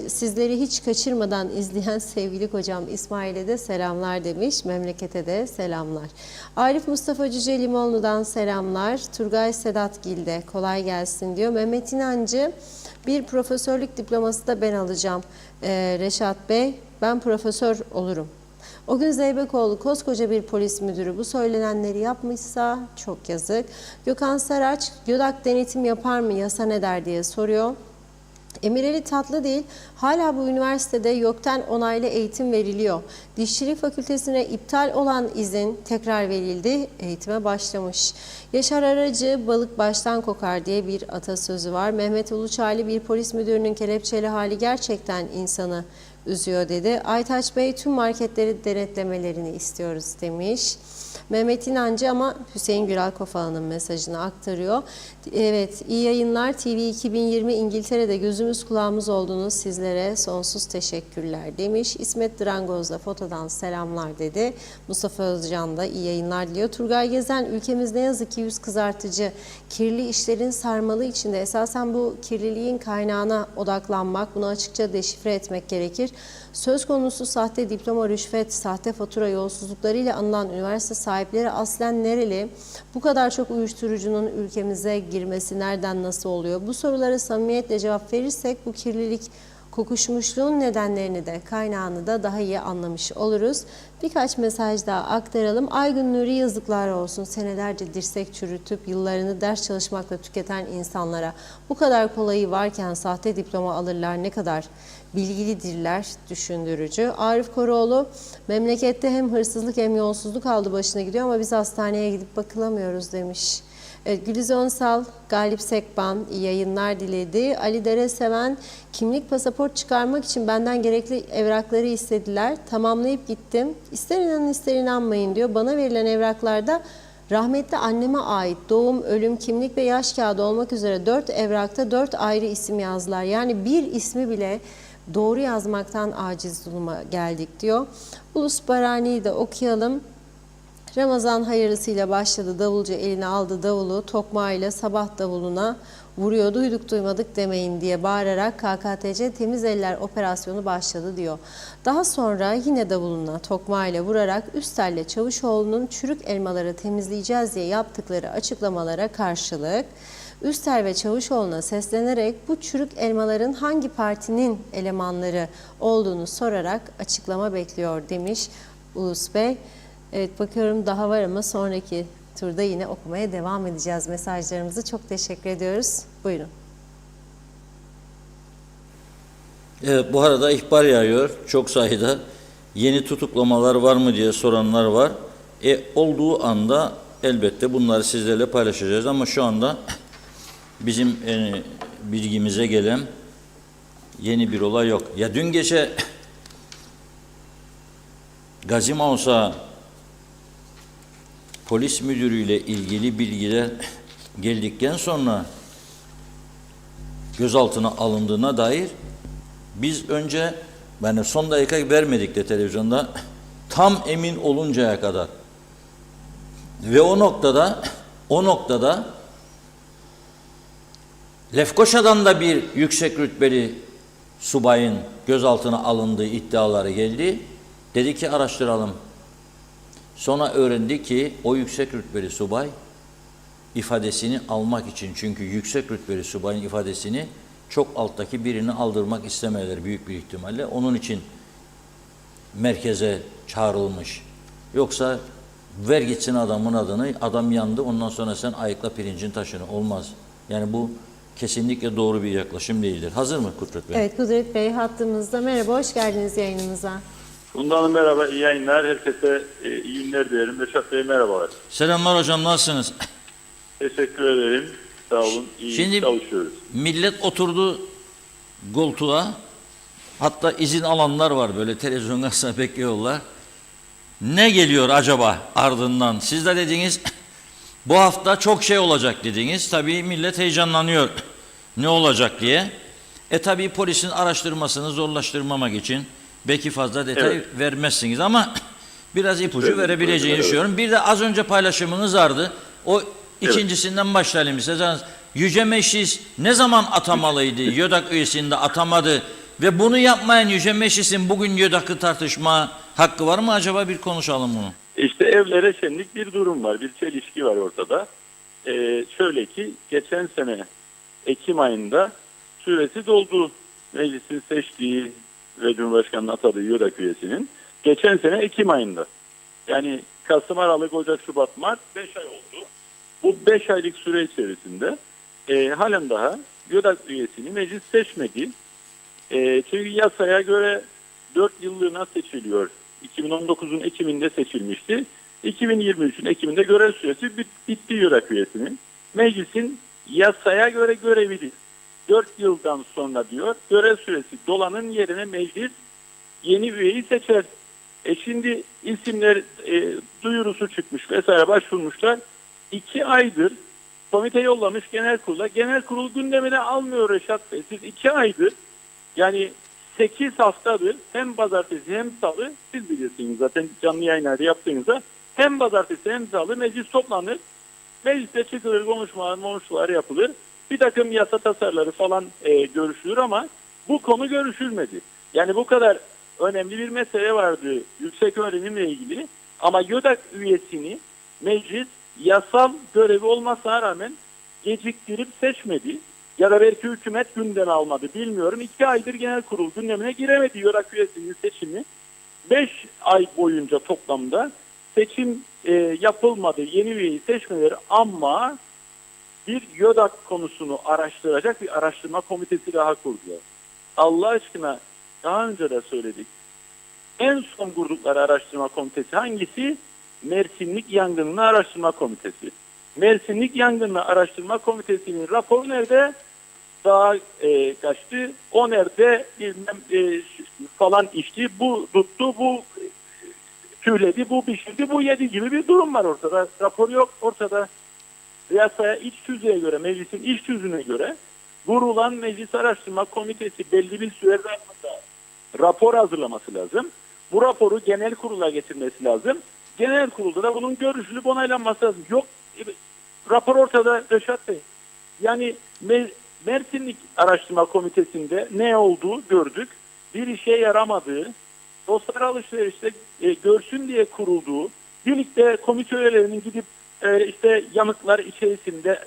sizleri hiç kaçırmadan izleyen sevgili kocam İsmail'e de selamlar demiş. Memlekete de selamlar. Arif Mustafa Cüce Limonlu'dan selamlar. Turgay Sedat Gil'de kolay gelsin diyor. Mehmet İnancı, bir profesörlük diploması da ben alacağım. Reşat Bey, ben profesör olurum. O gün Zeybekoğlu koskoca bir polis müdürü bu söylenenleri yapmışsa çok yazık. Gökhan Saraç, GÖDAK denetim yapar mı, yasa ne der diye soruyor. Emir Ali Tatlıdil, hala bu üniversitede YÖK'ten onaylı eğitim veriliyor. Dişçilik Fakültesine iptal olan izin tekrar verildi, eğitime başlamış. Yaşar Aracı, balık baştan kokar diye bir atasözü var. Mehmet Uluçaylı, bir polis müdürünün kelepçeli hali gerçekten insanı üzüyor dedi. Aytaç Bey, tüm marketleri denetlemelerini istiyoruz demiş. Mehmet İnancı ama Hüseyin Güral Kofal'ın mesajını aktarıyor. Evet, iyi yayınlar. TV 2020 İngiltere'de gözümüz kulağımız oldunuz. Sizlere sonsuz teşekkürler demiş. İsmet Drangoz'da fotodan selamlar dedi. Mustafa Özcan da iyi yayınlar diliyor. Turgay Gezen, ülkemiz ne yazık ki yüz kızartıcı, kirli işlerin sarmalı içinde. Esasen bu kirliliğin kaynağına odaklanmak, bunu açıkça deşifre etmek gerekir. Söz konusu sahte diploma, rüşvet, sahte fatura yolsuzluklarıyla anılan üniversite sahipleri aslen nereli? Bu kadar çok uyuşturucunun ülkemize girmesi nereden, nasıl oluyor? Bu sorulara samimiyetle cevap verirsek bu kirlilik, kokuşmuşluğun nedenlerini de kaynağını da daha iyi anlamış oluruz. Birkaç mesaj daha aktaralım. Aygün Nuri, yazıklar olsun. Senelerce dirsek çürütüp yıllarını ders çalışmakla tüketen insanlara bu kadar kolayı varken sahte diploma alırlar, ne kadar bilgilidirler, düşündürücü. Arif Koroğlu, memlekette hem hırsızlık hem yolsuzluk aldı başına gidiyor ama biz hastaneye gidip bakılamıyoruz demiş. Evet, Güliz Önsal, Galip Sekban iyi yayınlar diledi. Ali Dereseven, kimlik pasaport çıkarmak için benden gerekli evrakları istediler. Tamamlayıp gittim. İster inanın ister inanmayın diyor. Bana verilen evraklarda rahmetli anneme ait doğum, ölüm, kimlik ve yaş kağıdı olmak üzere 4 evrakta 4 ayrı isim yazdılar. Yani bir ismi bile doğru yazmaktan aciz duruma geldik diyor. Ulus Barani'yi de okuyalım. Ramazan hayırlısıyla başladı. Davulcu eline aldı davulu, tokmağıyla sabah davuluna vuruyor. Duyduk duymadık demeyin diye bağırarak KKTC Temiz Eller operasyonu başladı diyor. Daha sonra yine davuluna tokmağıyla vurarak Üstel'le Çavuşoğlu'nun çürük elmaları temizleyeceğiz diye yaptıkları açıklamalara karşılık Üstel ve Çavuşoğlu'na seslenerek bu çürük elmaların hangi partinin elemanları olduğunu sorarak açıklama bekliyor demiş Ulus Bey. Evet, bakıyorum daha var ama sonraki turda yine okumaya devam edeceğiz mesajlarımızı. Çok teşekkür ediyoruz. Buyurun. Evet, bu arada ihbar yağıyor çok sayıda. Yeni tutuklamalar var mı diye soranlar var. Olduğu anda elbette bunları sizlerle paylaşacağız ama şu anda bizim bilgimize gelen yeni bir olay yok. Ya dün gece Gazi Mausa polis müdürüyle ilgili bilgiler geldikten sonra gözaltına alındığına dair biz önce son dakika vermedik de televizyonda tam emin oluncaya kadar ve o noktada Lefkoşa'dan da bir yüksek rütbeli subayın gözaltına alındığı iddiaları geldi. Dedi ki araştıralım. Sonra öğrendi ki o yüksek rütbeli subay ifadesini almak için, çünkü yüksek rütbeli subayın ifadesini çok alttaki birini aldırmak istemeler büyük bir ihtimalle. Onun için merkeze çağrılmış. Yoksa ver gitsin adamın adını, adam yandı, ondan sonra sen ayıkla pirincin taşını. Olmaz. Yani bu kesinlikle doğru bir yaklaşım değildir. Hazır mı Kudret Bey? Evet, Kudret Bey hattımızda. Merhaba, hoş geldiniz yayınımıza. Funda Hanım merhaba, iyi yayınlar. Herkese iyi günler dilerim. Reşat Bey merhabalar. Selamlar hocam, nasılsınız? Teşekkür ederim. Sağ olun. İyi Şimdi çalışıyoruz. millet oturdu koltuğa. Hatta izin alanlar var, böyle televizyon karşısında bekliyorlar. Ne geliyor acaba ardından? Siz de dediniz bu hafta çok şey olacak dediniz. Tabii millet heyecanlanıyor ne olacak diye. Tabii polisin araştırmasını zorlaştırmamak için belki fazla detay vermezsiniz ama biraz ipucu verebileceğini düşünüyorum. Bir de az önce paylaşımınız vardı. O ikincisinden başlayalım isterseniz. Yüce Meclis ne zaman atamalıydı? YÖDAK üyesinde atamadı ve bunu yapmayan Yüce Meclis'in bugün YÖDAK'ı tartışma hakkı var mı acaba? Bir konuşalım bunu. İşte evlere şenlik bir durum var. Bir çelişki var ortada. Şöyle ki geçen sene Ekim ayında süresi doldu. Meclisin seçtiği ve Cumhurbaşkanı'nın atadığı YÖDAK üyesinin. Geçen sene Ekim ayında. Yani Kasım, Aralık, Ocak, Şubat, Mart 5 ay oldu. Bu 5 aylık süre içerisinde halen daha YÖDAK üyesini meclis seçmedi. Çünkü yasaya göre 4 yıllığına seçiliyor. 2019'un Ekim'inde seçilmişti. 2023'ün Ekim'inde görev süresi bitti YÖDAK üyesinin. Meclisin yasaya göre görevidir. 4 yıldan sonra diyor görev süresi dolanın yerine meclis yeni üyeyi seçer. Şimdi isimler duyurusu çıkmış vesaire, başvurmuşlar. 2 aydır komite yollamış genel kurula. Genel kurul gündemine almıyor Reşat Bey. Siz 2 aydır, yani 8 haftadır hem pazartesi hem salı, siz bilirsiniz zaten canlı yayınlarda yaptığınızda, hem pazartesi hem salı meclis toplanır. Mecliste çıkılır, konuşmalar yapılır. Bir takım yasa tasarıları falan görüşülür ama bu konu görüşülmedi. Yani bu kadar önemli bir mesele vardı yüksek öğrenimle ilgili ama YÖDAK üyesini meclis yasal görevi olmasına rağmen geciktirip seçmedi. Ya da belki hükümet gündeme almadı, bilmiyorum. 2 aydır genel kurul gündemine giremedi YÖDAK üyesinin seçimi. 5 ay boyunca toplamda seçim yapılmadı, yeni üyeyi seçmeleri, ama bir YÖDAK konusunu araştıracak bir araştırma komitesi daha kurdular. Allah aşkına, daha önce de söyledik. En son kurdukları araştırma komitesi hangisi? Mersinlik Yangınını Araştırma Komitesi. Mersinlik Yangınını Araştırma Komitesi'nin raporu nerede? Daha kaçtı. O nerede? Bilmem falan içti. Bu tuttu, bu tüyledi, bu pişirdi, bu yedi gibi bir durum var ortada. Rapor yok ortada. Yasaya, iç tüzüğe göre, meclisin iç tüzüğüne göre kurulan Meclis Araştırma Komitesi belli bir süre zarfında rapor hazırlaması lazım. Bu raporu genel kurula getirmesi lazım. Genel kurulda da bunun görüşülüp onaylanması lazım. Yok, rapor ortada Reşat Bey. Yani Mersinlik Araştırma Komitesi'nde ne olduğu gördük. Bir işe yaramadığı, dostlar alışverişte görsün diye kurulduğu, birlikte komite üyelerinin gidip işte yanıklar içerisinde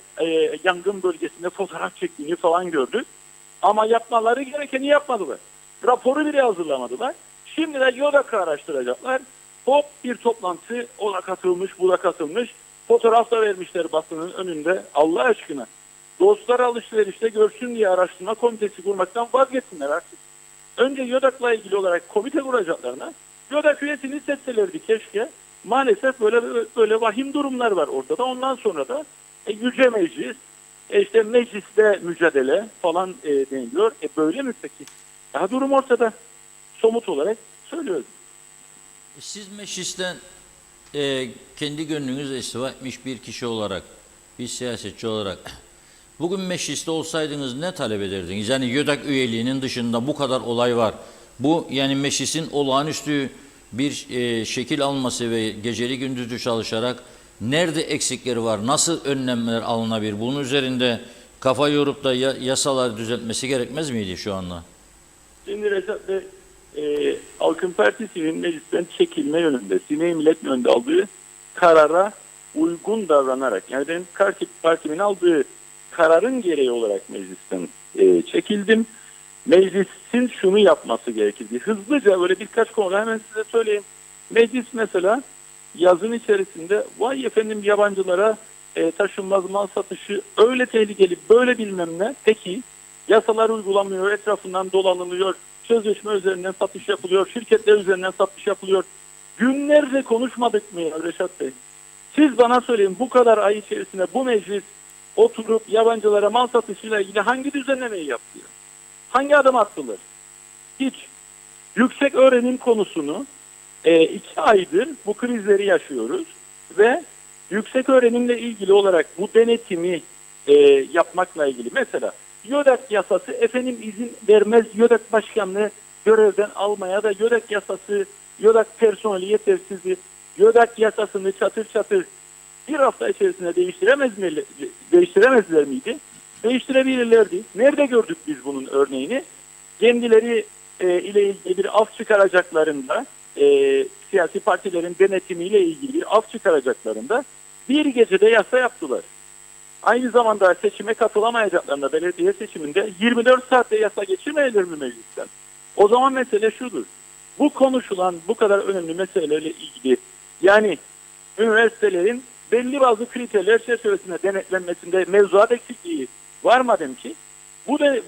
yangın bölgesinde fotoğraf çektiğini falan gördük. Ama yapmaları gerekeni yapmadılar. Raporu bile hazırlamadılar. Şimdi de YÖDAK'ı araştıracaklar. Hop, bir toplantı, o da katılmış, bu da katılmış. Fotoğraf da vermişler basının önünde. Allah aşkına. Dostlar alışverişte görsün diye araştırma komitesi kurmaktan vazgeçsinler artık. Önce YÖDAK'la ilgili olarak komite kuracaklarına YÖDAK üyesini seçselerdi keşke. Maalesef böyle vahim durumlar var ortada. Ondan sonra da Yüce Meclis işte mecliste mücadele falan deniliyor. Böyle mi peki? Daha durum ortada. Somut olarak söylüyoruz. Siz meclisten kendi gönlünüzle istifa etmiş bir kişi olarak, bir siyasetçi olarak bugün mecliste olsaydınız ne talep ederdiniz? Yani YÖDAK üyeliğinin dışında bu kadar olay var. Bu yani meclisin olağanüstü bir şekil alması ve geceli gündüzlü çalışarak nerede eksikleri var, nasıl önlemler alınabilir? Bunun üzerinde kafa yorup da yasalar düzeltmesi gerekmez miydi şu anda? Şimdi Reşat Bey, Halkın Partisi'nin meclisten çekilme yönünde, Sine-i Millet yönünde aldığı karara uygun davranarak, yani benim partimin aldığı kararın gereği olarak meclisten çekildim. Meclisin şunu yapması gerekirdi. Hızlıca böyle birkaç konuda hemen size söyleyeyim. Meclis mesela yazın içerisinde vay efendim yabancılara taşınmaz mal satışı öyle tehlikeli, böyle bilmem ne. Peki yasalar uygulanmıyor, etrafından dolanılıyor, sözleşme üzerinden satış yapılıyor, şirketler üzerinden satış yapılıyor. Günlerce konuşmadık mı ya Reşat Bey? Siz bana söyleyin, bu kadar ay içerisinde bu meclis oturup yabancılara mal satışıyla ilgili hangi düzenlemeyi yaptı? Hangi adım attılar? Hiç. Yüksek öğrenim konusunu 2 aydır bu krizleri yaşıyoruz ve yüksek öğrenimle ilgili olarak bu denetimi yapmakla ilgili mesela YÖDAK yasası efendim izin vermez YÖDAK başkanlığı görevden almaya da YÖDAK yasası, YÖDAK personeli yetersizliği, YÖDAK yasasını çatır çatır bir hafta içerisinde değiştiremezler miydi? Değiştirebilirlerdi. Nerede gördük biz bunun örneğini? Kendileri ile ilgili bir af çıkaracaklarında, siyasi partilerin denetimiyle ilgili bir af çıkaracaklarında bir gecede yasa yaptılar. Aynı zamanda seçime katılamayacaklarında belediye seçiminde 24 saatte yasa geçirmeyebilir mi meclisten? O zaman mesele şudur. Bu konuşulan bu kadar önemli meselelerle ilgili yani üniversitelerin belli bazı kriterler çerçevesinde denetlenmesinde mevzuat eksikliği var madem ki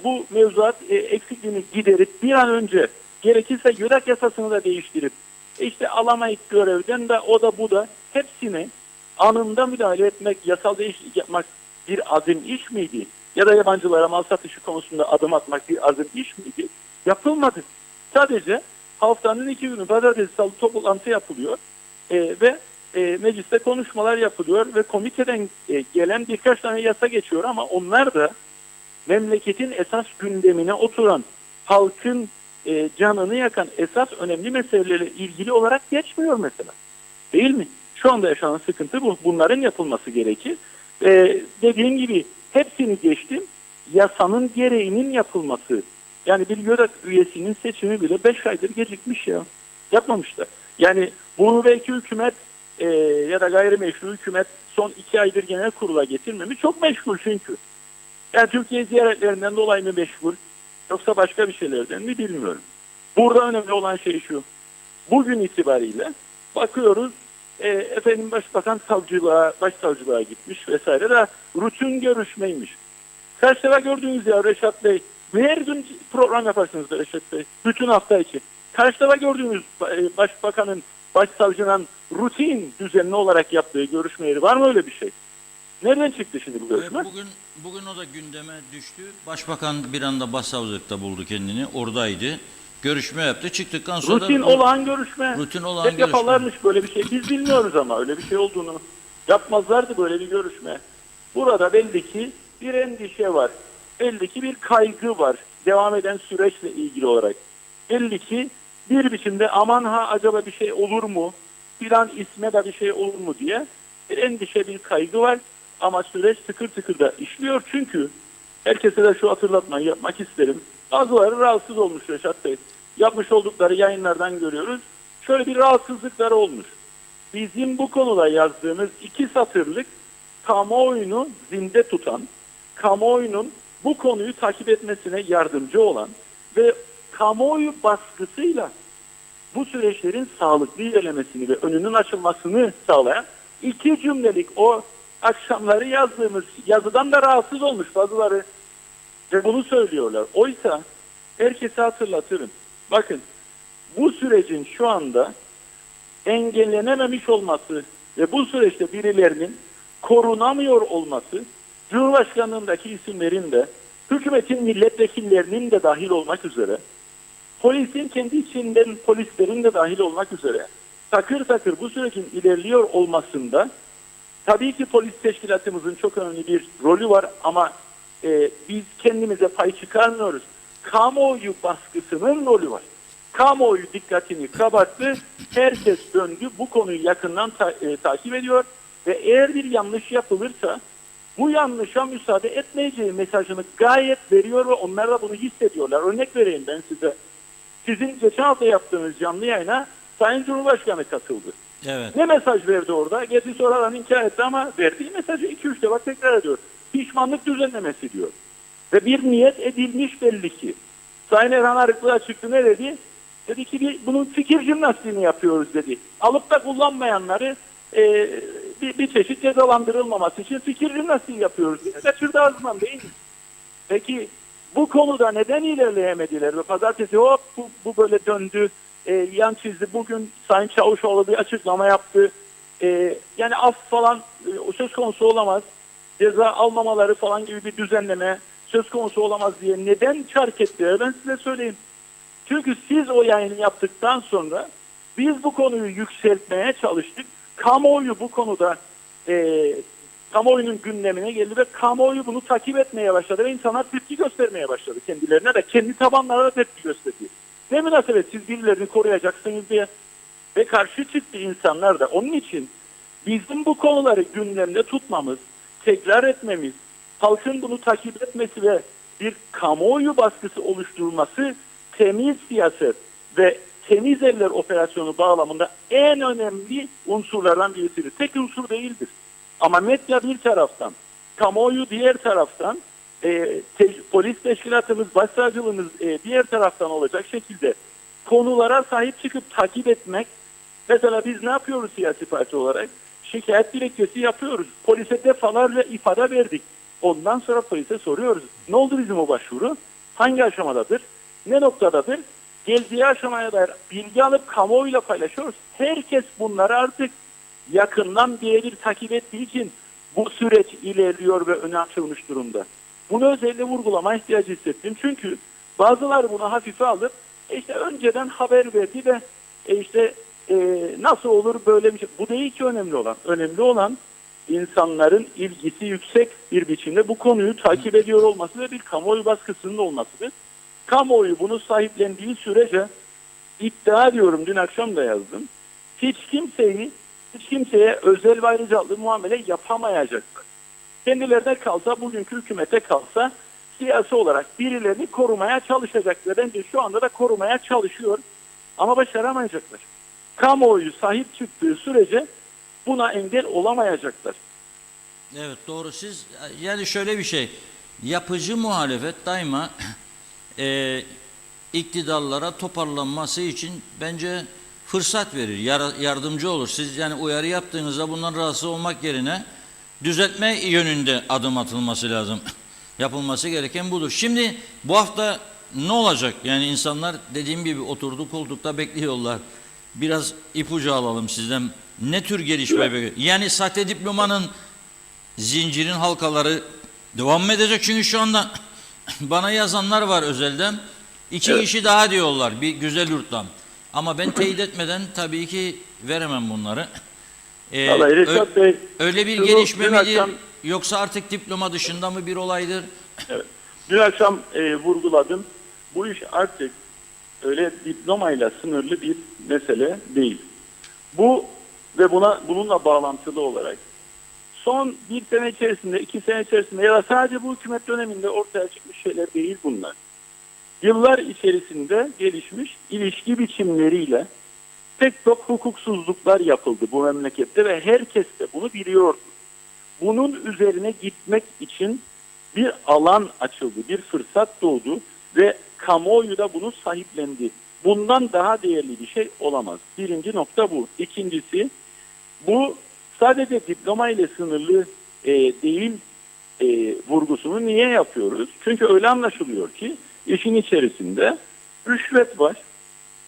bu mevzuat eksikliğini giderip bir an önce gerekirse YÖDAK yasasını da değiştirip işte alamayıp görevden de o da bu da hepsini anında müdahale etmek, yasal değişiklik yapmak bir azim iş miydi? Ya da yabancılara mal satışı konusunda adım atmak bir azim iş miydi? Yapılmadı. Sadece haftanın 2 günü pazartesi salı toplantı yapılıyor ve mecliste konuşmalar yapılıyor ve komiteden gelen birkaç tane yasa geçiyor ama onlar da memleketin esas gündemine oturan, halkın canını yakan esas önemli meselelerle ilgili olarak geçmiyor mesela. Değil mi? Şu anda yaşanan sıkıntı bu. Bunların yapılması gerekir. Dediğim gibi hepsini geçtim. Yasanın gereğinin yapılması. Yani bir YÖDAK üyesinin seçimi bile 5 aydır gecikmiş ya. Yapmamışlar. Yani bunu belki hükümet ya da gayrimeşru hükümet son 2 aydır genel kurula getirmemiş. Çok meşgul çünkü. Yani Türkiye ziyaretlerinden dolayı mı meşgul yoksa başka bir şeylerden mi bilmiyorum. Burada önemli olan şey şu. Bugün itibariyle bakıyoruz efendim başbakan başsavcılığa gitmiş vesaire de rutin görüşmeymiş. Kaç defa gördünüz ya Reşat Bey? Her gün program yaparsınız da Reşat Bey. Bütün hafta içi. Kaç defa gördüğünüz başbakanın, başsavcının rutin düzenli olarak yaptığı görüşmeleri var mı öyle bir şey? Nereden çıktı şimdi bu görüşme? Bugün o da gündeme düştü. Başbakan bir anda başsavcılıkta buldu kendini. Oradaydı. Görüşme yaptı. Çıktıktan sonra rutin olan görüşme. Rutin olan hep görüşme. yaparlarmış böyle bir şey. Biz bilmiyoruz ama öyle bir şey olduğunu. Yapmazlardı böyle bir görüşme. Burada belli ki bir endişe var. Belli ki bir kaygı var. Devam eden süreçle ilgili olarak. Belli ki bir biçimde aman ha acaba bir şey olur mu? Filan isme de bir şey olur mu diye bir endişe, bir kaygı var. Ama süreç tıkır tıkır da işliyor. Çünkü herkese de şu hatırlatmayı yapmak isterim. Bazıları rahatsız olmuş Reşat Bey. Yapmış oldukları yayınlardan görüyoruz. Şöyle bir rahatsızlıkları olmuş. Bizim bu konuda yazdığımız 2 satırlık kamuoyunu zinde tutan, kamuoyunun bu konuyu takip etmesine yardımcı olan ve kamuoyu baskısıyla bu süreçlerin sağlıklı ilerlemesini ve önünün açılmasını sağlayan 2 cümlelik o akşamları yazdığımız yazıdan da rahatsız olmuş bazıları ve bunu söylüyorlar. Oysa herkese hatırlatırım. Bakın bu sürecin şu anda engellenememiş olması ve bu süreçte birilerinin korunamıyor olması Cumhurbaşkanlığındaki isimlerin de, hükümetin milletvekillerinin de dahil olmak üzere, polisin kendi içinden polislerin de dahil olmak üzere takır takır bu sürecin ilerliyor olmasında tabii ki polis teşkilatımızın çok önemli bir rolü var ama biz kendimize pay çıkarmıyoruz. Kamuoyu baskısının rolü var. Kamuoyu dikkatini kabarttı, herkes döndü, bu konuyu yakından takip ediyor ve eğer bir yanlış yapılırsa bu yanlışa müsaade etmeyeceği mesajını gayet veriyor ve onlar da bunu hissediyorlar. Örnek vereyim ben size. Sizin geçen hafta yaptığınız canlı yayına Sayın Cumhurbaşkanı katıldı. Evet. Ne mesaj verdi orada? Gerçi sonradan inkar etti ama verdiği mesajı 2-3 defa tekrar ediyor. Pişmanlık düzenlemesi diyor. Ve bir niyet edilmiş belli ki. Sayın Erhan Arıklı'ya çıktı, ne dedi? Dedi ki bunun fikir jimnastiğini yapıyoruz dedi. Alıp da kullanmayanları bir çeşit cezalandırılmaması için fikir jimnastiği yapıyoruz dedi. Kaçırdı ağzından değil mi? Peki bu konuda neden ilerleyemediler? Ve pazartesi hop bu böyle döndü. Yan çizdi. Bugün Sayın Çavuşoğlu bir açıklama yaptı. Yani af falan söz konusu olamaz. Ceza almamaları falan gibi bir düzenleme söz konusu olamaz diye neden çark ettiler? Ben size söyleyeyim. Çünkü siz o yayını yaptıktan sonra biz bu konuyu yükseltmeye çalıştık. Kamuoyu bu konuda kamuoyunun gündemine geldi ve kamuoyu bunu takip etmeye başladı ve insanlar tepki göstermeye başladı kendilerine de, kendi tabanlarına da tepki gösterdi. Ne münasebet siz birilerini koruyacaksınız diye ve karşı çıktı insanlar da. Onun için bizim bu konuları gündemde tutmamız, tekrar etmemiz, halkın bunu takip etmesi ve bir kamuoyu baskısı oluşturulması temiz siyaset ve temiz eller operasyonu bağlamında en önemli unsurlardan birisidir. Tek unsur değildir. Ama medya bir taraftan, kamuoyu diğer taraftan, polis teşkilatımız, başsavcılığımız diğer taraftan olacak şekilde konulara sahip çıkıp takip etmek. Mesela biz ne yapıyoruz siyasi parti olarak? Şikayet dilekçesi yapıyoruz. Polise defalarca ifade verdik. Ondan sonra polise soruyoruz. Ne oldu bizim o başvuru? Hangi aşamadadır? Ne noktadadır? Geldiği aşamaya dair bilgi alıp kamuoyuyla paylaşıyoruz. Herkes bunları artık yakından birebir takip ettiği için bu süreç ilerliyor ve öne açılmış durumda. Bunu özellikle vurgulama ihtiyacı hissettim. Çünkü bazıları bunu hafife alıp işte önceden haber verdi de nasıl olur böyle bir şey. Bu değil ki önemli olan. Önemli olan insanların ilgisi yüksek bir biçimde bu konuyu takip ediyor olması ve bir kamuoyu baskısının olmasıdır. Kamuoyu bunu sahiplendiği sürece iddia ediyorum, dün akşam da yazdım. Hiç kimseye özel ve ayrıcalıklı muamele yapamayacaklar. Kendilerine kalsa, bugünkü hükümete kalsa siyasi olarak birilerini korumaya çalışacaklar. Bence şu anda da korumaya çalışıyor ama başaramayacaklar. Kamuoyu sahip çıktığı sürece buna engel olamayacaklar. Evet, doğru. Siz yani şöyle bir şey, yapıcı muhalefet daima iktidarlara toparlanması için bence fırsat verir, yardımcı olur. Siz yani uyarı yaptığınızda bundan rahatsız olmak yerine düzeltme yönünde adım atılması lazım. Yapılması gereken budur. Şimdi bu hafta ne olacak? Yani insanlar dediğim gibi oturdu koltukta bekliyorlar. Biraz ipucu alalım sizden. Ne tür gelişme bekliyor? Yani sahte diplomanın zincirin halkaları devam mı edecek? Çünkü şu anda bana yazanlar var özelden. İki kişi daha diyorlar bir güzel yurttan. Ama ben teyit etmeden tabii ki veremem bunları. Vallahi Reşat Bey, öyle bir gelişme midir? Yoksa artık diploma dışında mı bir olaydır? Evet. Dün akşam vurguladım. Bu iş artık öyle diplomayla sınırlı bir mesele değil. Bu ve bununla bağlantılı olarak son bir sene içerisinde, 2 sene içerisinde ya da sadece bu hükümet döneminde ortaya çıkmış şeyler değil bunlar. Yıllar içerisinde gelişmiş ilişki biçimleriyle pek çok hukuksuzluklar yapıldı bu memlekette ve herkes de bunu biliyordu. Bunun üzerine gitmek için bir alan açıldı, bir fırsat doğdu ve kamuoyu da bunu sahiplendi. Bundan daha değerli bir şey olamaz. Birinci nokta bu. İkincisi, bu sadece diploma ile sınırlı değil vurgusunu niye yapıyoruz? Çünkü öyle anlaşılıyor ki işin içerisinde rüşvet var.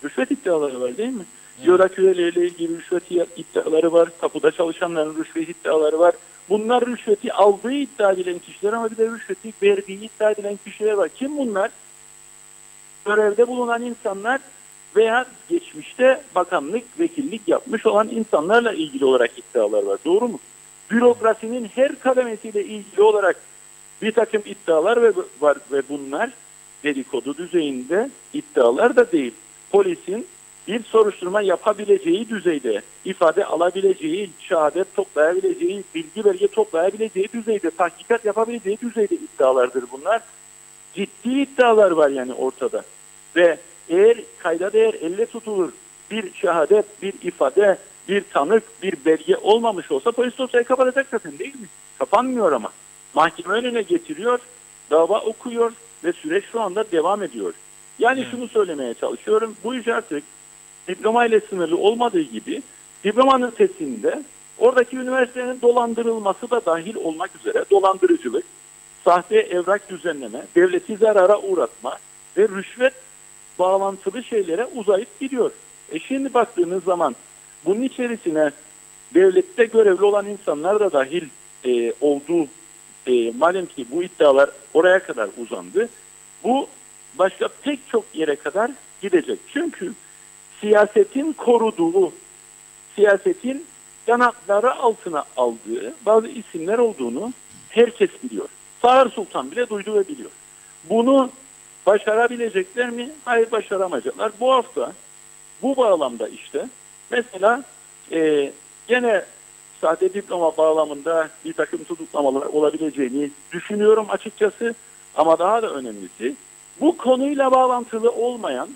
Rüşvet iddiaları var değil mi? Yorak üyeleriyle ilgili rüşvet iddiaları var. Tapuda çalışanların rüşvet iddiaları var. Bunlar rüşveti aldığı iddia edilen kişiler ama bir de rüşveti verdiği iddia edilen kişiler var. Kim bunlar? Görevde bulunan insanlar veya geçmişte bakanlık, vekillik yapmış olan insanlarla ilgili olarak iddialar var. Doğru mu? Bürokrasinin her kademesiyle ilgili olarak bir takım iddialar var ve bunlar dedikodu düzeyinde iddialar da değil. Polisin bir soruşturma yapabileceği düzeyde, ifade alabileceği, şehadet toplayabileceği, bilgi belge toplayabileceği düzeyde, tahkikat yapabileceği düzeyde iddialardır bunlar. Ciddi iddialar var yani ortada. Ve eğer kayda değer elle tutulur bir şehadet, bir ifade, bir tanık, bir belge olmamış olsa polis dosyayı kapatacak zaten değil mi? Kapanmıyor ama. Mahkeme önüne getiriyor, dava okuyor ve süreç şu anda devam ediyor. Yani şunu söylemeye çalışıyorum. Bu iş artık diploma ile sınırlı olmadığı gibi diplomanın sesinde oradaki üniversitenin dolandırılması da dahil olmak üzere dolandırıcılık, sahte evrak düzenleme, devleti zarara uğratma ve rüşvet bağlantılı şeylere uzayıp gidiyor. Şimdi baktığınız zaman bunun içerisine devlette görevli olan insanlar da dahil olduğu malum ki bu iddialar oraya kadar uzandı. Bu başka pek çok yere kadar gidecek. Çünkü siyasetin koruduğu, siyasetin yanakları altına aldığı bazı isimler olduğunu herkes biliyor. Sağır Sultan bile duydu ve biliyor. Bunu başarabilecekler mi? Hayır, başaramayacaklar. Bu hafta bu bağlamda işte mesela gene sahte diploma bağlamında bir takım tutuklamalar olabileceğini düşünüyorum açıkçası. Ama daha da önemlisi bu konuyla bağlantılı olmayan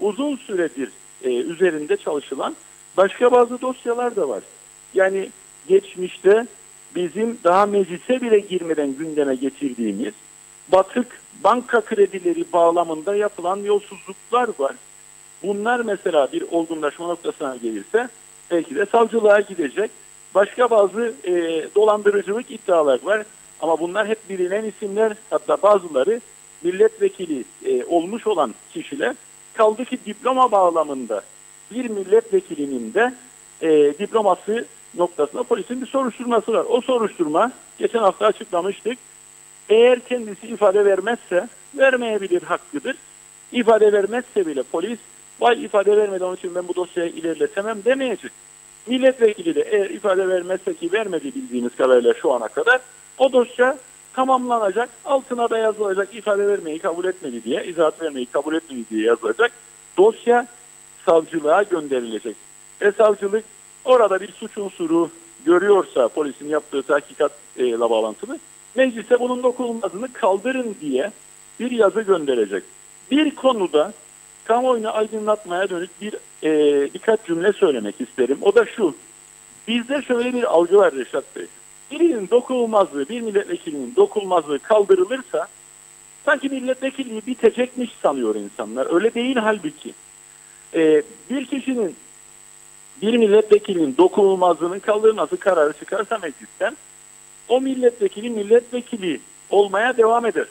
uzun süredir üzerinde çalışılan başka bazı dosyalar da var. Yani geçmişte bizim daha meclise bile girmeden gündeme getirdiğimiz batık banka kredileri bağlamında yapılan yolsuzluklar var. Bunlar mesela bir olgunlaşma noktasına gelirse belki de savcılığa gidecek. Başka bazı dolandırıcılık iddialar var. Ama bunlar hep bilinen isimler, hatta bazıları milletvekili olmuş olan kişiler. Kaldı ki diploma bağlamında bir milletvekilinin de diploması noktasında polisin bir soruşturması var. O soruşturma geçen hafta açıklamıştık. Eğer kendisi ifade vermezse, vermeyebilir, hakkıdır. İfade vermezse bile polis, vay ifade vermedi onun için ben bu dosyayı ilerletemem demeyecek. Milletvekili de eğer ifade vermezse, ki vermedi bildiğimiz kadarıyla şu ana kadar, o dosya tamamlanacak, altına da yazılacak ifade vermeyi kabul etmedi diye, izahat vermeyi kabul etmedi diye yazılacak. Dosya savcılığa gönderilecek. Ve savcılık orada bir suç unsuru görüyorsa polisin yaptığı tahkikatla bağlantılı, meclise bunun dokunulmazlığını kaldırın diye bir yazı gönderecek. Bir konuda kamuoyunu aydınlatmaya dönük birkaç cümle söylemek isterim. O da şu: bizde şöyle bir algı var Reşat Bey. Birinin dokunulmazlığı, bir milletvekilinin dokunulmazlığı kaldırılırsa sanki milletvekilliği bitecekmiş sanıyor insanlar. Öyle değil halbuki. Bir kişinin, bir milletvekilinin dokunulmazlığının kaldırılması kararı çıkarsa meclisten, o milletvekili olmaya devam eder.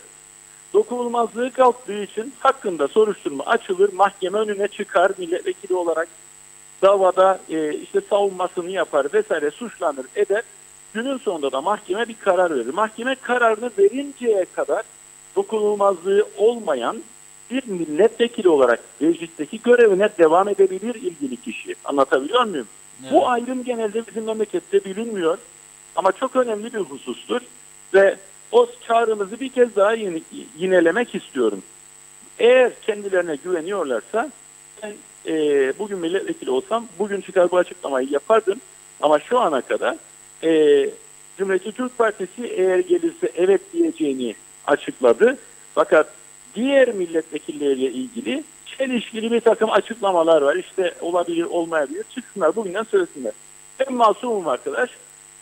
Dokunulmazlığı kalktığı için hakkında soruşturma açılır, mahkeme önüne çıkar milletvekili olarak, davada işte savunmasını yapar vesaire, suçlanır eder. Günün sonunda da mahkeme bir karar verir. Mahkeme kararını verinceye kadar dokunulmazlığı olmayan bir milletvekili olarak meclisteki görevine devam edebilir ilgili kişi. Anlatabiliyor muyum? Evet. Bu ayrım genelde bizim memlekette bilinmiyor ama çok önemli bir husustur ve o çağrımızı bir kez daha yinelemek istiyorum. Eğer kendilerine güveniyorlarsa ben bugün milletvekili olsam bugün çıkar bu açıklamayı yapardım ama şu ana kadar Cumhuriyetçi Türk Partisi eğer gelirse evet diyeceğini açıkladı. Fakat diğer milletvekilleriyle ilgili çelişkili bir takım açıklamalar var. İşte olabilir, olmayabilir. Çıksınlar bugünden söylesinler. Ben masumum arkadaş.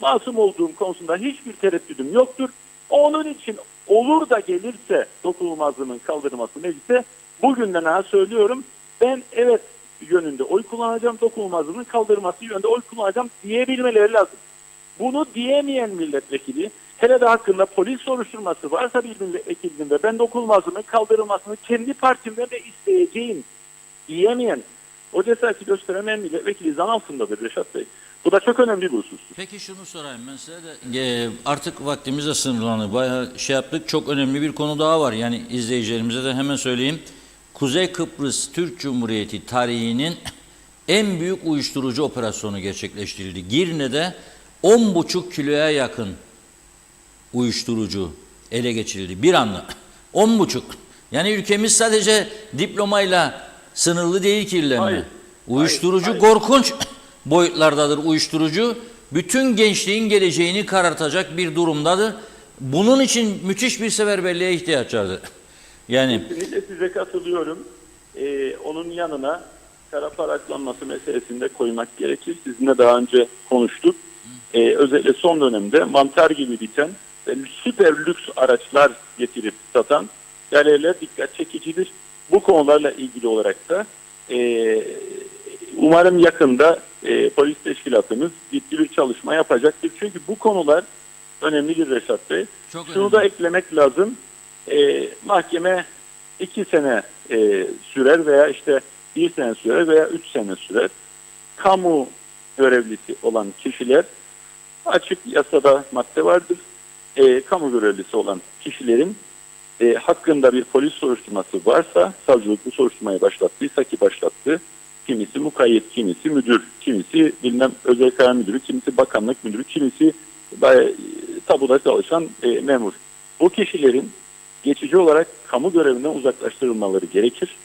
Masum olduğum konusunda hiçbir tereddüdüm yoktur. Onun için olur da gelirse dokunulmazlığının kaldırılması meclise, bugünden söylüyorum, ben evet yönünde oy kullanacağım, dokunulmazlığının kaldırılması yönünde oy kullanacağım diyebilmeleri lazım. Bunu diyemeyen milletvekili, hele de hakkında polis soruşturması varsa bir milletvekilinin de ben dokunulmazlığının kaldırılmasını kendi partimden de isteyeceğim diyemeyen O cesareti gösteremeyen milletvekili zan altındadır Reşat Bey. Bu da çok önemli bir husus. Peki şunu sorayım ben size de artık vaktimiz de sınırlandı. Bayağı şey yaptık. Çok önemli bir konu daha var. Yani izleyicilerimize de hemen söyleyeyim. Kuzey Kıbrıs Türk Cumhuriyeti tarihinin en büyük uyuşturucu operasyonu gerçekleştirildi. Girne'de 10,5 kiloya yakın uyuşturucu ele geçirildi. Bir anda. 10,5. Yani ülkemiz sadece diplomayla sınırlı değil kirlenme. Hayır. Uyuşturucu Hayır. korkunç boyutlardadır uyuşturucu. Bütün gençliğin geleceğini karartacak bir durumdadır. Bunun için müthiş bir seferberliğe ihtiyaç vardır. Yani Kesinlikle size katılıyorum. Onun yanına kara para aklanması meselesini de koymak gerekir. Sizinle daha önce konuştuk. Özellikle son dönemde mantar gibi biten süper lüks araçlar getirip satan galeriler dikkat çekicidir. Bu konularla ilgili olarak da umarım yakında polis teşkilatımız ciddi bir çalışma yapacaktır. Çünkü bu konular önemlidir Reşat Bey. Çok Şunu önemli. da eklemek lazım. Mahkeme 2 sene sürer veya işte 1 sene sürer veya 3 sene sürer. Kamu görevlisi olan kişiler, açık yasada madde vardır. Kamu görevlisi olan kişilerin hakkında bir polis soruşturması varsa, savcılık bu soruşturmayı başlattıysa ki başlattı, kimisi mukayyet, kimisi müdür, kimisi bilmem özel karar müdürü, kimisi bakanlık müdürü, kimisi tabuda çalışan memur. Bu kişilerin geçici olarak kamu görevinden uzaklaştırılmaları gerekir.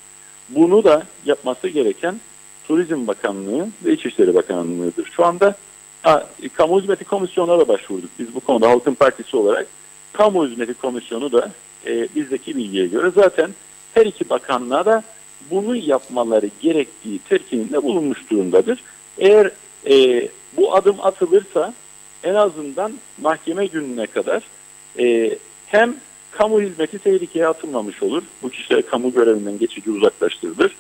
Bunu da yapması gereken Turizm Bakanlığı ve İçişleri Bakanlığı'dır. Şu anda Kamu Hizmeti Komisyonu'na da başvurduk. Biz bu konuda Halkın Partisi olarak Kamu Hizmeti Komisyonu da bizdeki bilgiye göre zaten her iki bakanlığa da bunu yapmaları gerektiği telkininde bulunmuş durumdadır. Eğer bu adım atılırsa en azından mahkeme gününe kadar hem kamu hizmeti tehlikeye atılmamış olur. Bu kişiler kamu görevinden geçici uzaklaştırılır.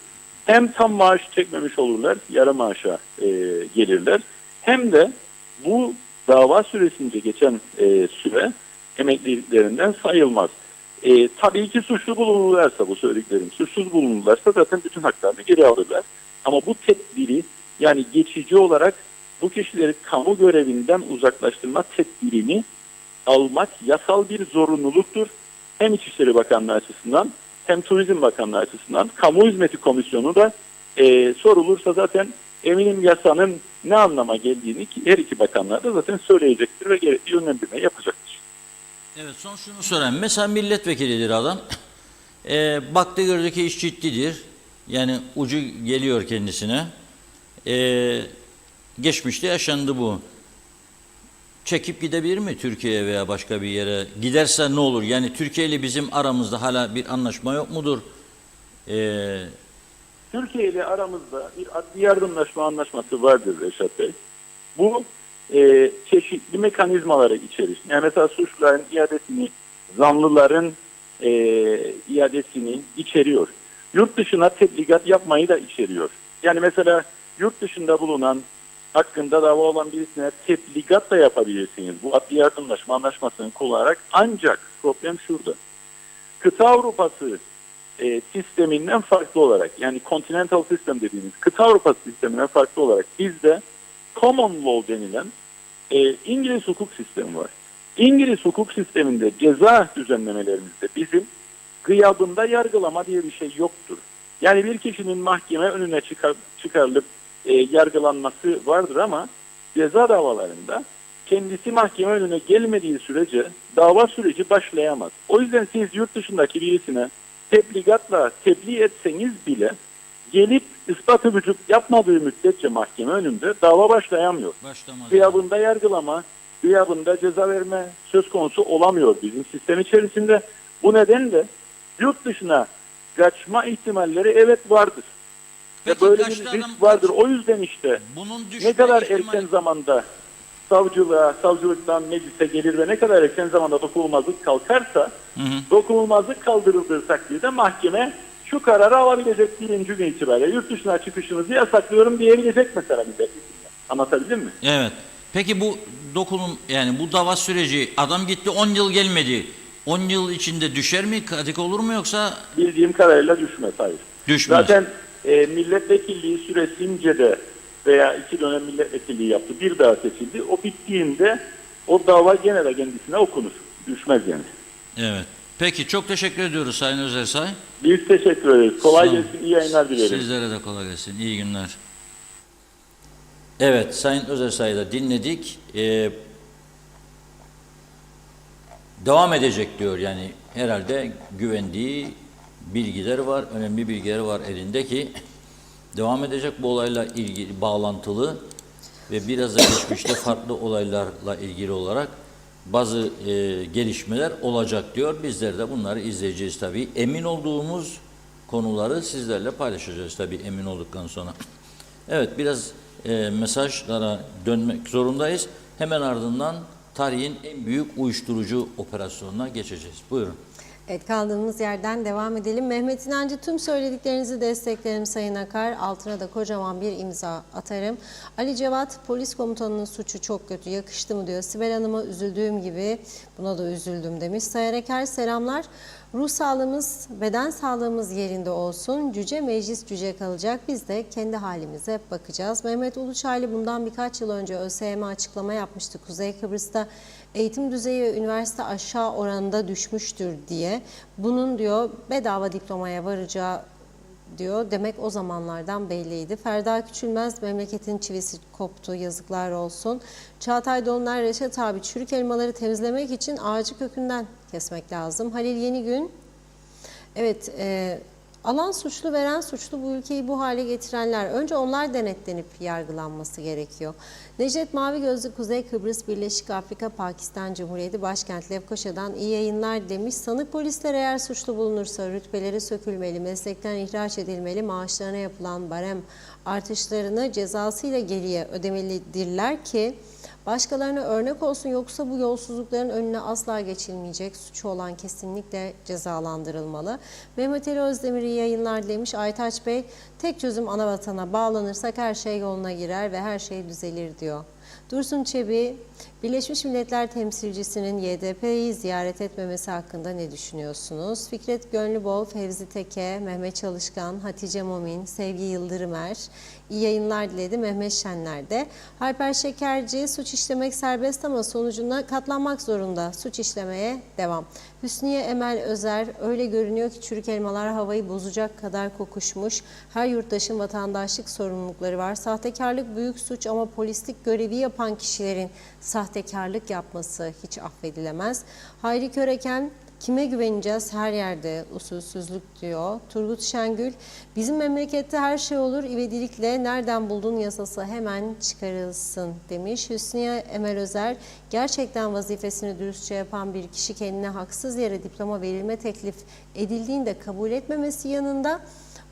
Hem tam maaş çekmemiş olurlar, yarı maaşa gelirler. Hem de bu dava süresince geçen süre emekliliklerinden sayılmaz. Tabii ki suçlu bulunurlarsa, bu söylediklerim suçsuz bulunurlarsa zaten bütün haklarını geri alırlar. Ama bu tedbiri, yani geçici olarak bu kişileri kamu görevinden uzaklaştırma tedbirini almak yasal bir zorunluluktur. Hem İçişleri Bakanlığı açısından hem Turizm Bakanlığı açısından. Kamu Hizmeti Komisyonu da sorulursa zaten eminim yasanın ne anlama geldiğini her iki bakanlığa da zaten söyleyecektir ve gerekli yönlendirme yapacaktır. evet, son şunu sorayım. Mesela milletvekilidir adam. Baktı gördü ki iş ciddidir. Yani ucu geliyor kendisine. Geçmişte yaşandı bu. Çekip gidebilir mi Türkiye'ye veya başka bir yere? Giderse ne olur? Yani Türkiye ile bizim aramızda hala bir anlaşma yok mudur? Türkiye ile aramızda bir adli yardımlaşma anlaşması vardır Reşat Bey. Bu çeşitli mekanizmaları içerir. Yani mesela suçluların iadesini, zanlıların iadesini içeriyor. Yurt dışına tebligat yapmayı da içeriyor. Yani mesela yurt dışında bulunan, hakkında dava olan birisine tebligat da yapabilirsiniz. Bu adli yardımlaşma anlaşmasını kullanarak. Ancak problem şurada. Kıta Avrupası sisteminden farklı olarak, yani continental sistem dediğimiz kıta Avrupası sisteminden farklı olarak bizde common law denilen İngiliz hukuk sistemi var. İngiliz hukuk sisteminde ceza düzenlemelerimizde bizim gıyabında yargılama diye bir şey yoktur. Yani bir kişinin mahkeme önüne çıkarılıp yargılanması vardır ama ceza davalarında kendisi mahkeme önüne gelmediği sürece dava süreci başlayamaz. O yüzden siz yurt dışındaki birisine tebligatla tebliğ etseniz bile gelip ispatı vücut yapmadığı müddetçe mahkeme önünde dava başlayamıyor. Başlamaz. Gıyabında yargılama, gıyabında ceza verme söz konusu olamıyor bizim sistem içerisinde. Bu nedenle yurt dışına kaçma ihtimalleri evet vardır. Ve Peki böyle kaçtı bir adam, risk vardır. O yüzden işte bunun düşme ne kadar ihtimali- erken zamanda savcılıktan meclise gelir ve ne kadar erken zamanda dokunulmazlık kalkarsa, dokunulmazlık kaldırıldığı takdirde mahkeme şu kararı alabilecek birinci gün itibariyle yurt dışına çıkışınızı yasaklıyorum diyebilecek mesela milletvekili. Anlatabildim mi? Evet. Peki bu yani bu dava süreci adam gitti 10 yıl gelmedi. 10 yıl içinde düşer mi? Katik olur mu yoksa Bildiğim kadarıyla düşmez, hayır. düşmez? Zaten milletvekilliği süresince de veya 2 dönem milletvekilliği yaptı. Bir daha seçildi. O bittiğinde o dava gene de kendisine okunur. Düşmez yani. Evet. Peki çok teşekkür ediyoruz Sayın Özersay. Biz teşekkür ederiz. Kolay Sağ olun. gelsin. İyi yayınlar dilerim. Sizlere de kolay gelsin. İyi günler. Evet, Sayın Özersay'ı da dinledik. Devam edecek diyor. Yani herhalde güvendiği bilgiler var, önemli bilgiler var elindeki. Devam edecek bu olayla ilgili bağlantılı ve biraz da geçmişte farklı olaylarla ilgili olarak bazı gelişmeler olacak diyor. Bizler de bunları izleyeceğiz tabii. Emin olduğumuz konuları sizlerle paylaşacağız tabii emin olduktan sonra. Evet, biraz mesajlara dönmek zorundayız. Hemen ardından tarihin en büyük uyuşturucu operasyonuna geçeceğiz. Buyurun. Evet, kaldığımız yerden devam edelim. Mehmet İnancı, tüm söylediklerinizi desteklerim Sayın Akar. Altına da kocaman bir imza atarım. Ali Cevat, polis komutanının suçu çok kötü, yakıştı mı diyor. Sibel Hanım'a üzüldüğüm gibi buna da üzüldüm demiş. Sayar Eker, selamlar. Ruh sağlığımız, beden sağlığımız yerinde olsun. Cüce meclis cüce kalacak. Biz de kendi halimize bakacağız. Mehmet Uluçaylı bundan birkaç yıl önce ÖSYM açıklama yapmıştı. Kuzey Kıbrıs'ta eğitim düzeyi ve üniversite aşağı oranında düşmüştür diye. Bunun diyor bedava diplomaya varacağı diyor. Demek o zamanlardan belliydi. Ferda Küçülmez, memleketin çivisi koptu, yazıklar olsun. Çağatay Dolunay, Reşat abi, çürük elmaları temizlemek için ağacı kökünden kesmek lazım. Halil Yenigün, evet, alan suçlu, veren suçlu, bu ülkeyi bu hale getirenler. Önce onlar denetlenip yargılanması gerekiyor. Necdet Mavi Gözlü, Kuzey Kıbrıs Birleşik Afrika Pakistan Cumhuriyeti Başkent Lefkoşa'dan iyi yayınlar demiş. Sanık polisler eğer suçlu bulunursa rütbeleri sökülmeli, meslekten ihraç edilmeli, maaşlarına yapılan barem artışlarını cezasıyla geriye ödemelidirler ki başkalarına örnek olsun, yoksa bu yolsuzlukların önüne asla geçilmeyecek. Suçu olan kesinlikle cezalandırılmalı. Mehmet Ali Özdemir iyi yayınlar demiş. Aytaç Bey, tek çözüm anavatana bağlanırsak her şey yoluna girer ve her şey düzelir diyor. Dursun Çebi, Birleşmiş Milletler temsilcisinin YDP'yi ziyaret etmemesi hakkında ne düşünüyorsunuz? Fikret Gönlübol, Fevzi Teke, Mehmet Çalışkan, Hatice Momin, Sevgi Yıldırımer, iyi yayınlar diledi. Mehmet Şenler de. Alper Şekerci, suç işlemek serbest ama sonucuna katlanmak zorunda. Suç işlemeye devam. Hüsniye Emel Özer, öyle görünüyor ki çürük elmalar havayı bozacak kadar kokuşmuş. Her yurttaşın vatandaşlık sorumlulukları var. Sahtekarlık büyük suç ama polislik görevi yapan kişilerin sahtekarlık yapması hiç affedilemez. Hayri Köreken, kime güveneceğiz, her yerde usulsüzlük diyor. Turgut Şengül, bizim memlekette her şey olur, ivedilikle nereden buldun yasası hemen çıkarılsın demiş. Hüsniye Emel Özer, gerçekten vazifesini dürüstçe yapan bir kişi kendine haksız yere diploma verilme teklif edildiğinde kabul etmemesi yanında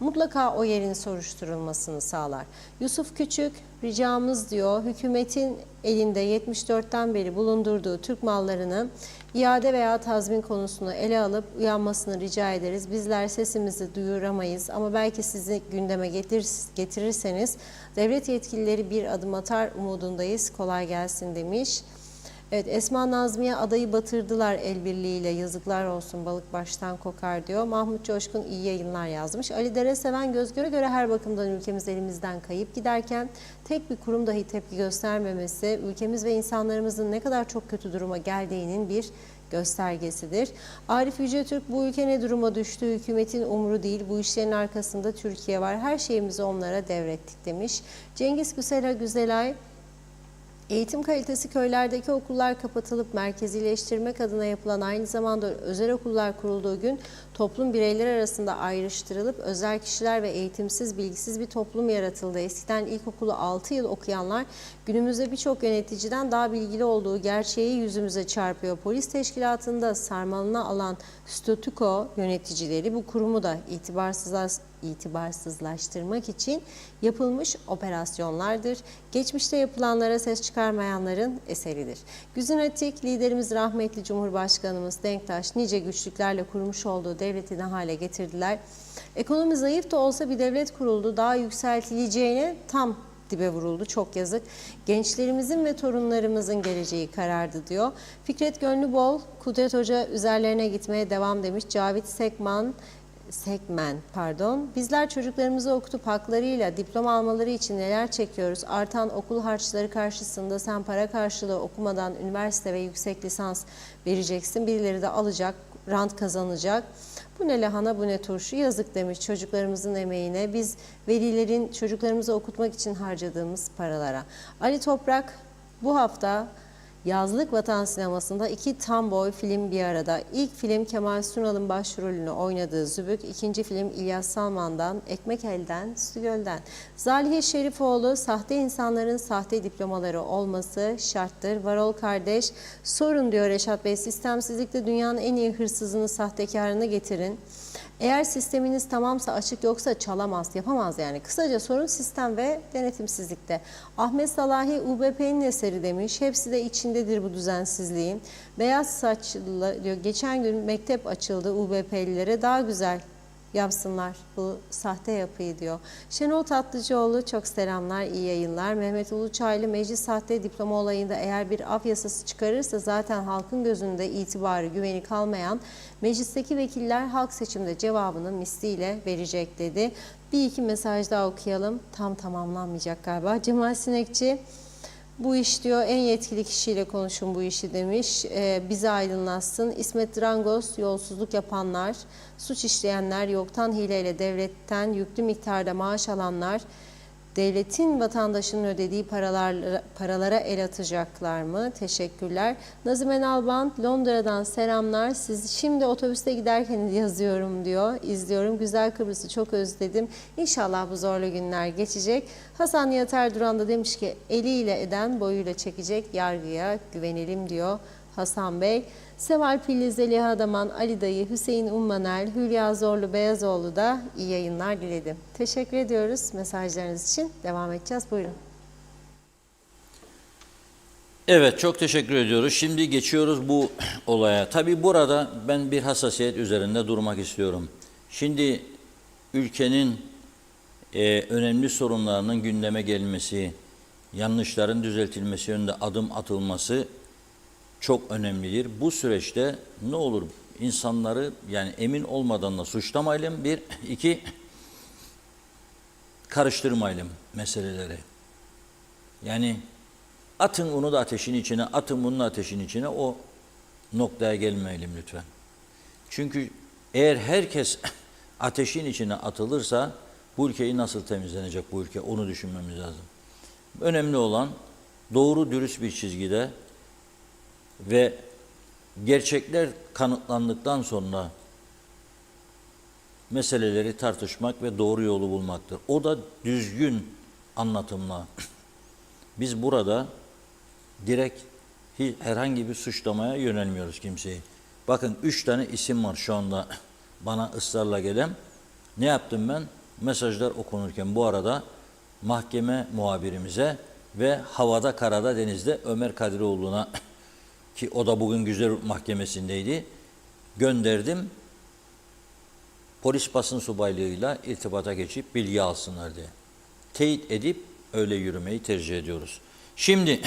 mutlaka o yerin soruşturulmasını sağlar. Yusuf Küçük, ricamız diyor, hükümetin elinde 74'ten beri bulundurduğu Türk mallarını iade veya tazmin konusunu ele alıp uyanmasını rica ederiz. Bizler sesimizi duyuramayız ama belki sizi gündeme getirirseniz devlet yetkilileri bir adım atar umudundayız. Kolay gelsin demiş. Evet, Esma Nazmiye, adayı batırdılar el birliğiyle, yazıklar olsun, balık baştan kokar diyor. Mahmut Coşkun iyi yayınlar yazmış. Ali Dere Seven, göz göre göre her bakımdan ülkemiz elimizden kayıp giderken tek bir kurum dahi tepki göstermemesi ülkemiz ve insanlarımızın ne kadar çok kötü duruma geldiğinin bir göstergesidir. Arif Yüce Türk, bu ülke ne duruma düştü, hükümetin umru değil, bu işlerin arkasında Türkiye var, her şeyimizi onlara devrettik demiş. Cengiz Güzelay, eğitim kalitesi köylerdeki okullar kapatılıp merkezileştirmek adına yapılan, aynı zamanda özel okullar kurulduğu gün toplum bireyler arasında ayrıştırılıp özel kişiler ve eğitimsiz, bilgisiz bir toplum yaratıldı. Eskiden ilkokulu 6 yıl okuyanlar günümüzde birçok yöneticiden daha bilgili olduğu gerçeği yüzümüze çarpıyor. Polis teşkilatında sarmalına alan statüko yöneticileri bu kurumu da itibarsızlaştırmak için yapılmış operasyonlardır. Geçmişte yapılanlara ses çıkarmayanların eseridir. Güzin Atik, liderimiz rahmetli Cumhurbaşkanımız Denktaş nice güçlüklerle kurmuş olduğu devleti ne hale getirdiler. Ekonomi zayıf da olsa bir devlet kuruldu. Daha yükseltileceğine tam dibe vuruldu. Çok yazık. Gençlerimizin ve torunlarımızın geleceği karardı diyor. Fikret Gönlübol, Kudret Hoca üzerlerine gitmeye devam demiş. Cavit Sekman, Sekmen, pardon. Bizler çocuklarımızı okutup haklarıyla diploma almaları için neler çekiyoruz? Artan okul harçları karşısında sen para karşılığı okumadan üniversite ve yüksek lisans vereceksin. Birileri de alacak, rant kazanacak. Bu ne lahana, bu ne turşu, yazık demiş çocuklarımızın emeğine. Biz velilerin çocuklarımızı okutmak için harcadığımız paralara. Ali Toprak bu hafta yazlık vatan sinemasında 2 tam boy film bir arada. İlk film Kemal Sunal'ın başrolünü oynadığı Zübük, ikinci film İlyas Salman'dan Ekmek Elden, Su Gölden. Zalihe Şerifoğlu, sahte insanların sahte diplomaları olması şarttır. Varol kardeş, sorun diyor Reşat Bey, sistemsizlikte dünyanın en iyi hırsızını, sahtekarını getirin. Eğer sisteminiz tamamsa, açık yoksa çalamaz, yapamaz yani. Kısaca sorun sistem ve denetimsizlikte. Ahmet Salahi UBP'nin eseri demiş. Hepsi de içindedir bu düzensizliğin. Beyaz saçlı diyor. Geçen gün mektep açıldı UBP'lilere, daha güzel yapsınlar bu sahte yapıyı diyor. Şenol Tatlıcıoğlu çok selamlar, iyi yayınlar. Mehmet Uluçaylı, meclis sahte diploma olayında eğer bir af yasası çıkarırsa zaten halkın gözünde itibarı, güveni kalmayan meclisteki vekiller halk seçimde cevabını misliyle verecek dedi. Bir iki mesaj daha okuyalım. Tam tamamlanmayacak galiba. Cemal Sinekçi, bu iş diyor en yetkili kişiyle konuşun bu işi demiş. Bizi aydınlatsın. İsmet Drangos, yolsuzluk yapanlar, suç işleyenler, yoktan hileyle devletten yüklü miktarda maaş alanlar, devletin vatandaşının ödediği paralara el atacaklar mı? Teşekkürler. Nazime Nalbant, Londra'dan selamlar. Siz şimdi otobüste giderken yazıyorum diyor. İzliyorum. Güzel Kıbrıs'ı çok özledim. İnşallah bu zorlu günler geçecek. Hasan Nihat Erduran da demiş ki eliyle eden boyuyla çekecek, yargıya güvenelim diyor Hasan Bey. Seval Pilli, Zeliha Adaman, Ali Dayı, Hüseyin Ummanel, Hülya Zorlu Beyazoğlu da iyi yayınlar diledim. Teşekkür ediyoruz mesajlarınız için. Devam edeceğiz. Buyurun. Evet, çok teşekkür ediyoruz. Şimdi geçiyoruz bu olaya. Tabii burada ben bir hassasiyet üzerinde durmak istiyorum. Şimdi ülkenin önemli sorunlarının gündeme gelmesi, yanlışların düzeltilmesi yönünde adım atılması çok önemlidir. Bu süreçte ne olur insanları yani emin olmadan da suçlamayalım. Bir, iki, karıştırmayalım meseleleri. Yani atın onu da ateşin içine, atın bunu da ateşin içine, o noktaya gelmeyelim lütfen. Çünkü eğer herkes ateşin içine atılırsa bu ülkeyi nasıl temizlenecek bu ülke, onu düşünmemiz lazım. Önemli olan doğru dürüst bir çizgide ve gerçekler kanıtlandıktan sonra meseleleri tartışmak ve doğru yolu bulmaktır. O da düzgün anlatımla. Biz burada direkt herhangi bir suçlamaya yönelmiyoruz kimseyi. Bakın 3 tane isim var şu anda bana ısrarla gelen. Ne yaptım ben? Mesajlar okunurken bu arada mahkeme muhabirimize ve havada, karada, denizde Ömer Kadiroğlu'na ki o da bugün Güzel Mahkemesi'ndeydi, gönderdim. Polis basın subaylığıyla irtibata geçip bilgi alsınlar diye. Teyit edip öyle yürümeyi tercih ediyoruz. Şimdi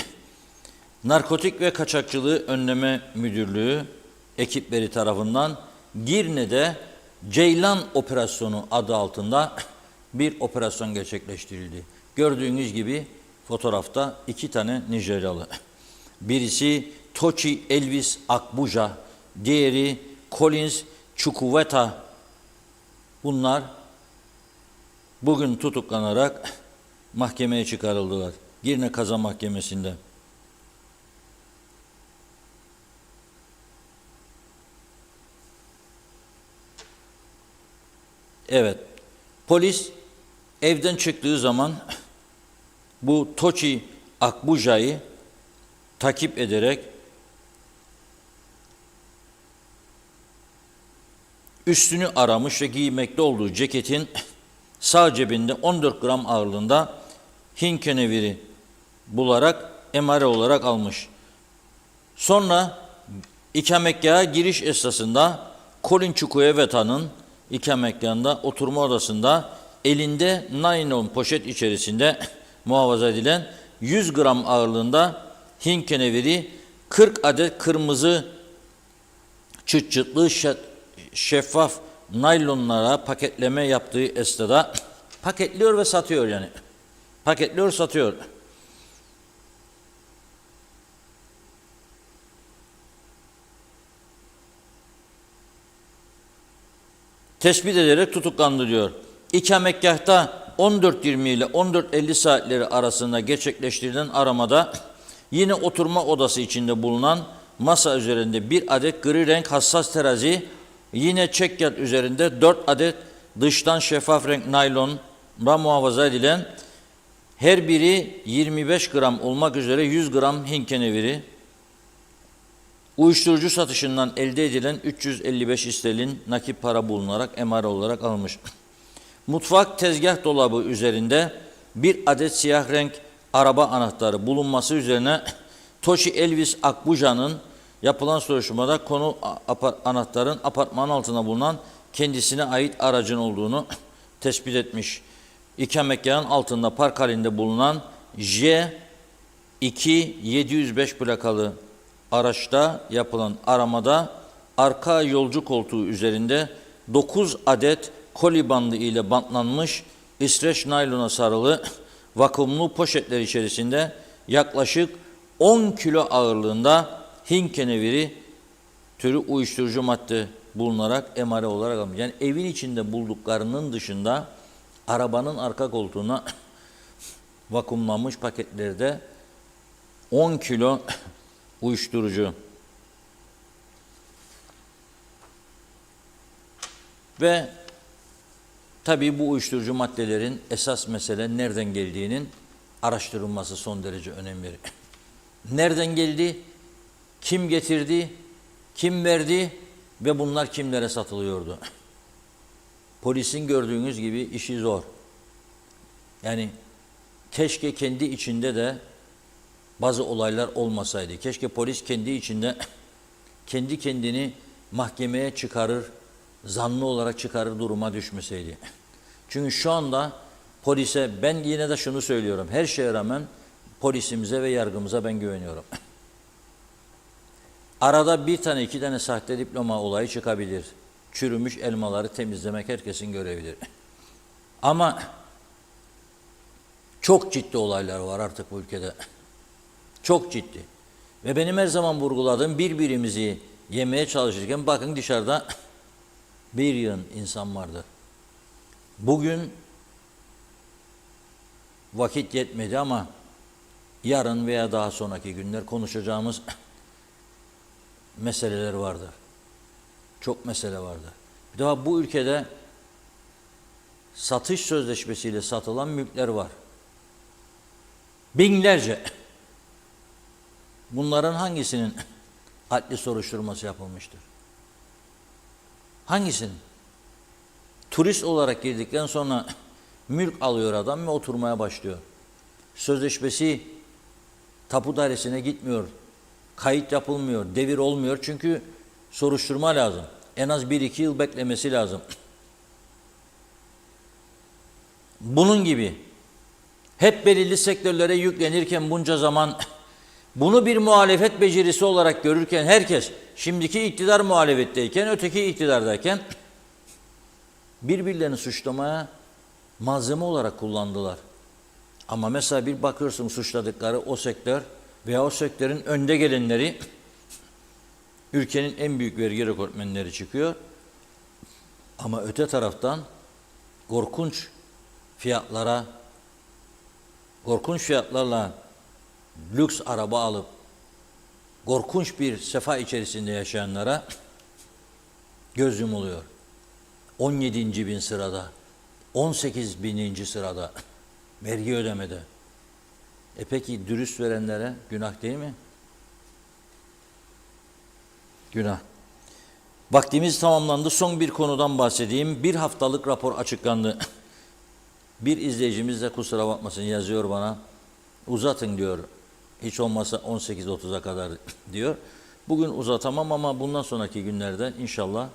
Narkotik ve Kaçakçılığı Önleme Müdürlüğü ekipleri tarafından Girne'de Ceylan Operasyonu adı altında bir operasyon gerçekleştirildi. Gördüğünüz gibi fotoğrafta 2 tane Nijeryalı. Birisi Tochi Elvis Akbuja, diğeri Collins Chukwueta. Bunlar bugün tutuklanarak mahkemeye çıkarıldılar. Girne Kaza Mahkemesi'nde. Evet, polis evden çıktığı zaman bu Tochi Akbuja'yı takip ederek üstünü aramış ve giymekte olduğu ceketin sağ cebinde 14 gram ağırlığında hinkeneviri bularak emare olarak almış. Sonra ikametgaha giriş esnasında Colin Chukwueta'nın ikametgahında oturma odasında elinde naylon poşet içerisinde muhafaza edilen 100 gram ağırlığında hinkeneviri, 40 adet kırmızı çıt çıtlı şeffaf naylonlara paketleme yaptığı esnada paketliyor ve satıyor yani. Paketliyor, satıyor. Tespit ederek tutuklandı diyor. İkametgahta 14.20 ile 14.50 saatleri arasında gerçekleştirilen aramada yine oturma odası içinde bulunan masa üzerinde bir adet gri renk hassas terazi, yine çekyat üzerinde 4 adet dıştan şeffaf renk naylonla muhafaza edilen, her biri 25 gram olmak üzere 100 gram hinkeneviri, uyuşturucu satışından elde edilen 355 sterlin nakit para bulunarak emare olarak alınmış. Mutfak tezgah dolabı üzerinde bir adet siyah renk araba anahtarı bulunması üzerine Toshi Elvis Akbuja'nın yapılan soruşturmada konu anahtarın apartmanın altında bulunan kendisine ait aracın olduğunu tespit etmiş. İkametgahın altında park halinde bulunan J2705 plakalı araçta yapılan aramada arka yolcu koltuğu üzerinde 9 adet koli bandı ile bantlanmış İsveç naylona sarılı vakumlu poşetler içerisinde yaklaşık 10 kilo ağırlığında hinkeneviri türü uyuşturucu madde bulunarak emare olarak alınmış. Yani evin içinde bulduklarının dışında arabanın arka koltuğuna vakumlanmış paketlerde 10 kilo uyuşturucu. Ve tabii bu uyuşturucu maddelerin esas mesele nereden geldiğinin araştırılması son derece önemli. Nereden geldi, kim getirdi, kim verdi ve bunlar kimlere satılıyordu? Polisin gördüğünüz gibi işi zor. Yani keşke kendi içinde de bazı olaylar olmasaydı. Keşke polis kendi içinde kendi kendini mahkemeye çıkarır, zanlı olarak çıkarır duruma düşmeseydi. Çünkü şu anda polise, ben yine de şunu söylüyorum, her şeye rağmen polisimize ve yargımıza ben güveniyorum. Arada bir tane iki tane sahte diploma olayı çıkabilir. Çürümüş elmaları temizlemek herkesin görevidir. Ama çok ciddi olaylar var artık bu ülkede. Çok ciddi. Ve benim her zaman vurguladığım, birbirimizi yemeye çalışırken bakın dışarıda bir yığın insan vardır. Bugün vakit yetmedi ama yarın veya daha sonraki günler konuşacağımız meseleler vardır. Çok mesele vardır. Bir daha bu ülkede satış sözleşmesiyle satılan mülkler var. Binlerce. Bunların hangisinin adli soruşturması yapılmıştır? Hangisinin? Turist olarak girdikten sonra mülk alıyor adam ve oturmaya başlıyor. Sözleşmesi tapu dairesine gitmiyor. Kayıt yapılmıyor, devir olmuyor çünkü soruşturma lazım. En az 1-2 yıl beklemesi lazım. Bunun gibi hep belirli sektörlere yüklenirken bunca zaman bunu bir muhalefet becerisi olarak görürken herkes, şimdiki iktidar muhalefetteyken, öteki iktidardayken birbirlerini suçlamaya malzeme olarak kullandılar. Ama mesela bir bakıyorsun suçladıkları o sektör veya o sektörün önde gelenleri, ülkenin en büyük vergi rekortmenleri çıkıyor. Ama öte taraftan korkunç fiyatlarla lüks araba alıp korkunç bir sefa içerisinde yaşayanlara göz yumuluyor. 17. bin sırada, 18 bininci sırada vergi ödemede. Peki dürüst verenlere günah değil mi? Günah. Vaktimiz tamamlandı. Son bir konudan bahsedeyim. Bir haftalık rapor açıklandı. Bir izleyicimiz de kusura bakmasın yazıyor bana. Uzatın diyor. Hiç olmazsa 18.30'a kadar diyor. Bugün uzatamam ama bundan sonraki günlerde inşallah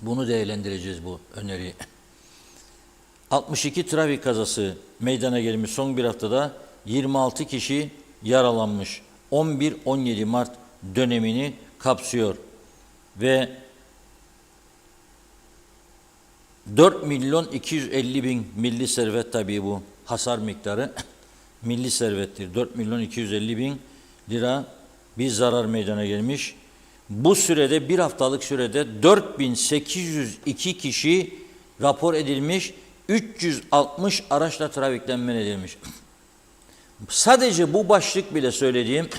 bunu değerlendireceğiz, bu öneriyi. 62 trafik kazası meydana gelmiş son bir haftada, 26 kişi yaralanmış. 11-17 Mart dönemini kapsıyor ve 4 milyon 250 bin milli servet, tabii bu hasar miktarı milli servettir. 4 milyon 250 bin lira bir zarar meydana gelmiş. Bu sürede, bir haftalık sürede 4802 kişi rapor edilmiş, 360 araçla trafikten men edilmiş. Sadece bu başlık bile söylediğim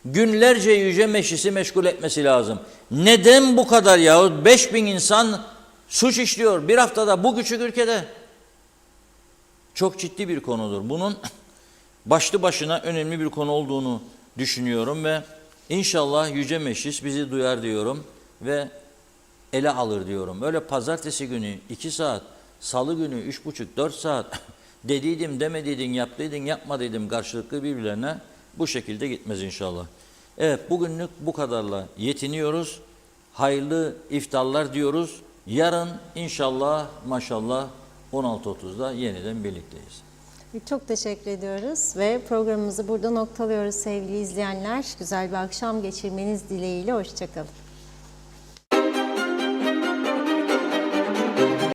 günlerce Yüce Meclisi meşgul etmesi lazım. Neden bu kadar yahu? 5000 insan suç işliyor bir haftada bu küçük ülkede. Çok ciddi bir konudur. Bunun başlı başına önemli bir konu olduğunu düşünüyorum ve inşallah Yüce Meclis bizi duyar diyorum ve ele alır diyorum. Öyle pazartesi günü 2 saat, salı günü 3,5-4 saat dediydim, demediydin, yaptıydın, yapmadıydım karşılıklı birbirlerine, bu şekilde gitmez inşallah. Evet, bugünlük bu kadarla yetiniyoruz. Hayırlı iftarlar diyoruz. Yarın inşallah maşallah 16.30'da yeniden birlikteyiz. Çok teşekkür ediyoruz ve programımızı burada noktalıyoruz sevgili izleyenler. Güzel bir akşam geçirmeniz dileğiyle. Hoşça kalın.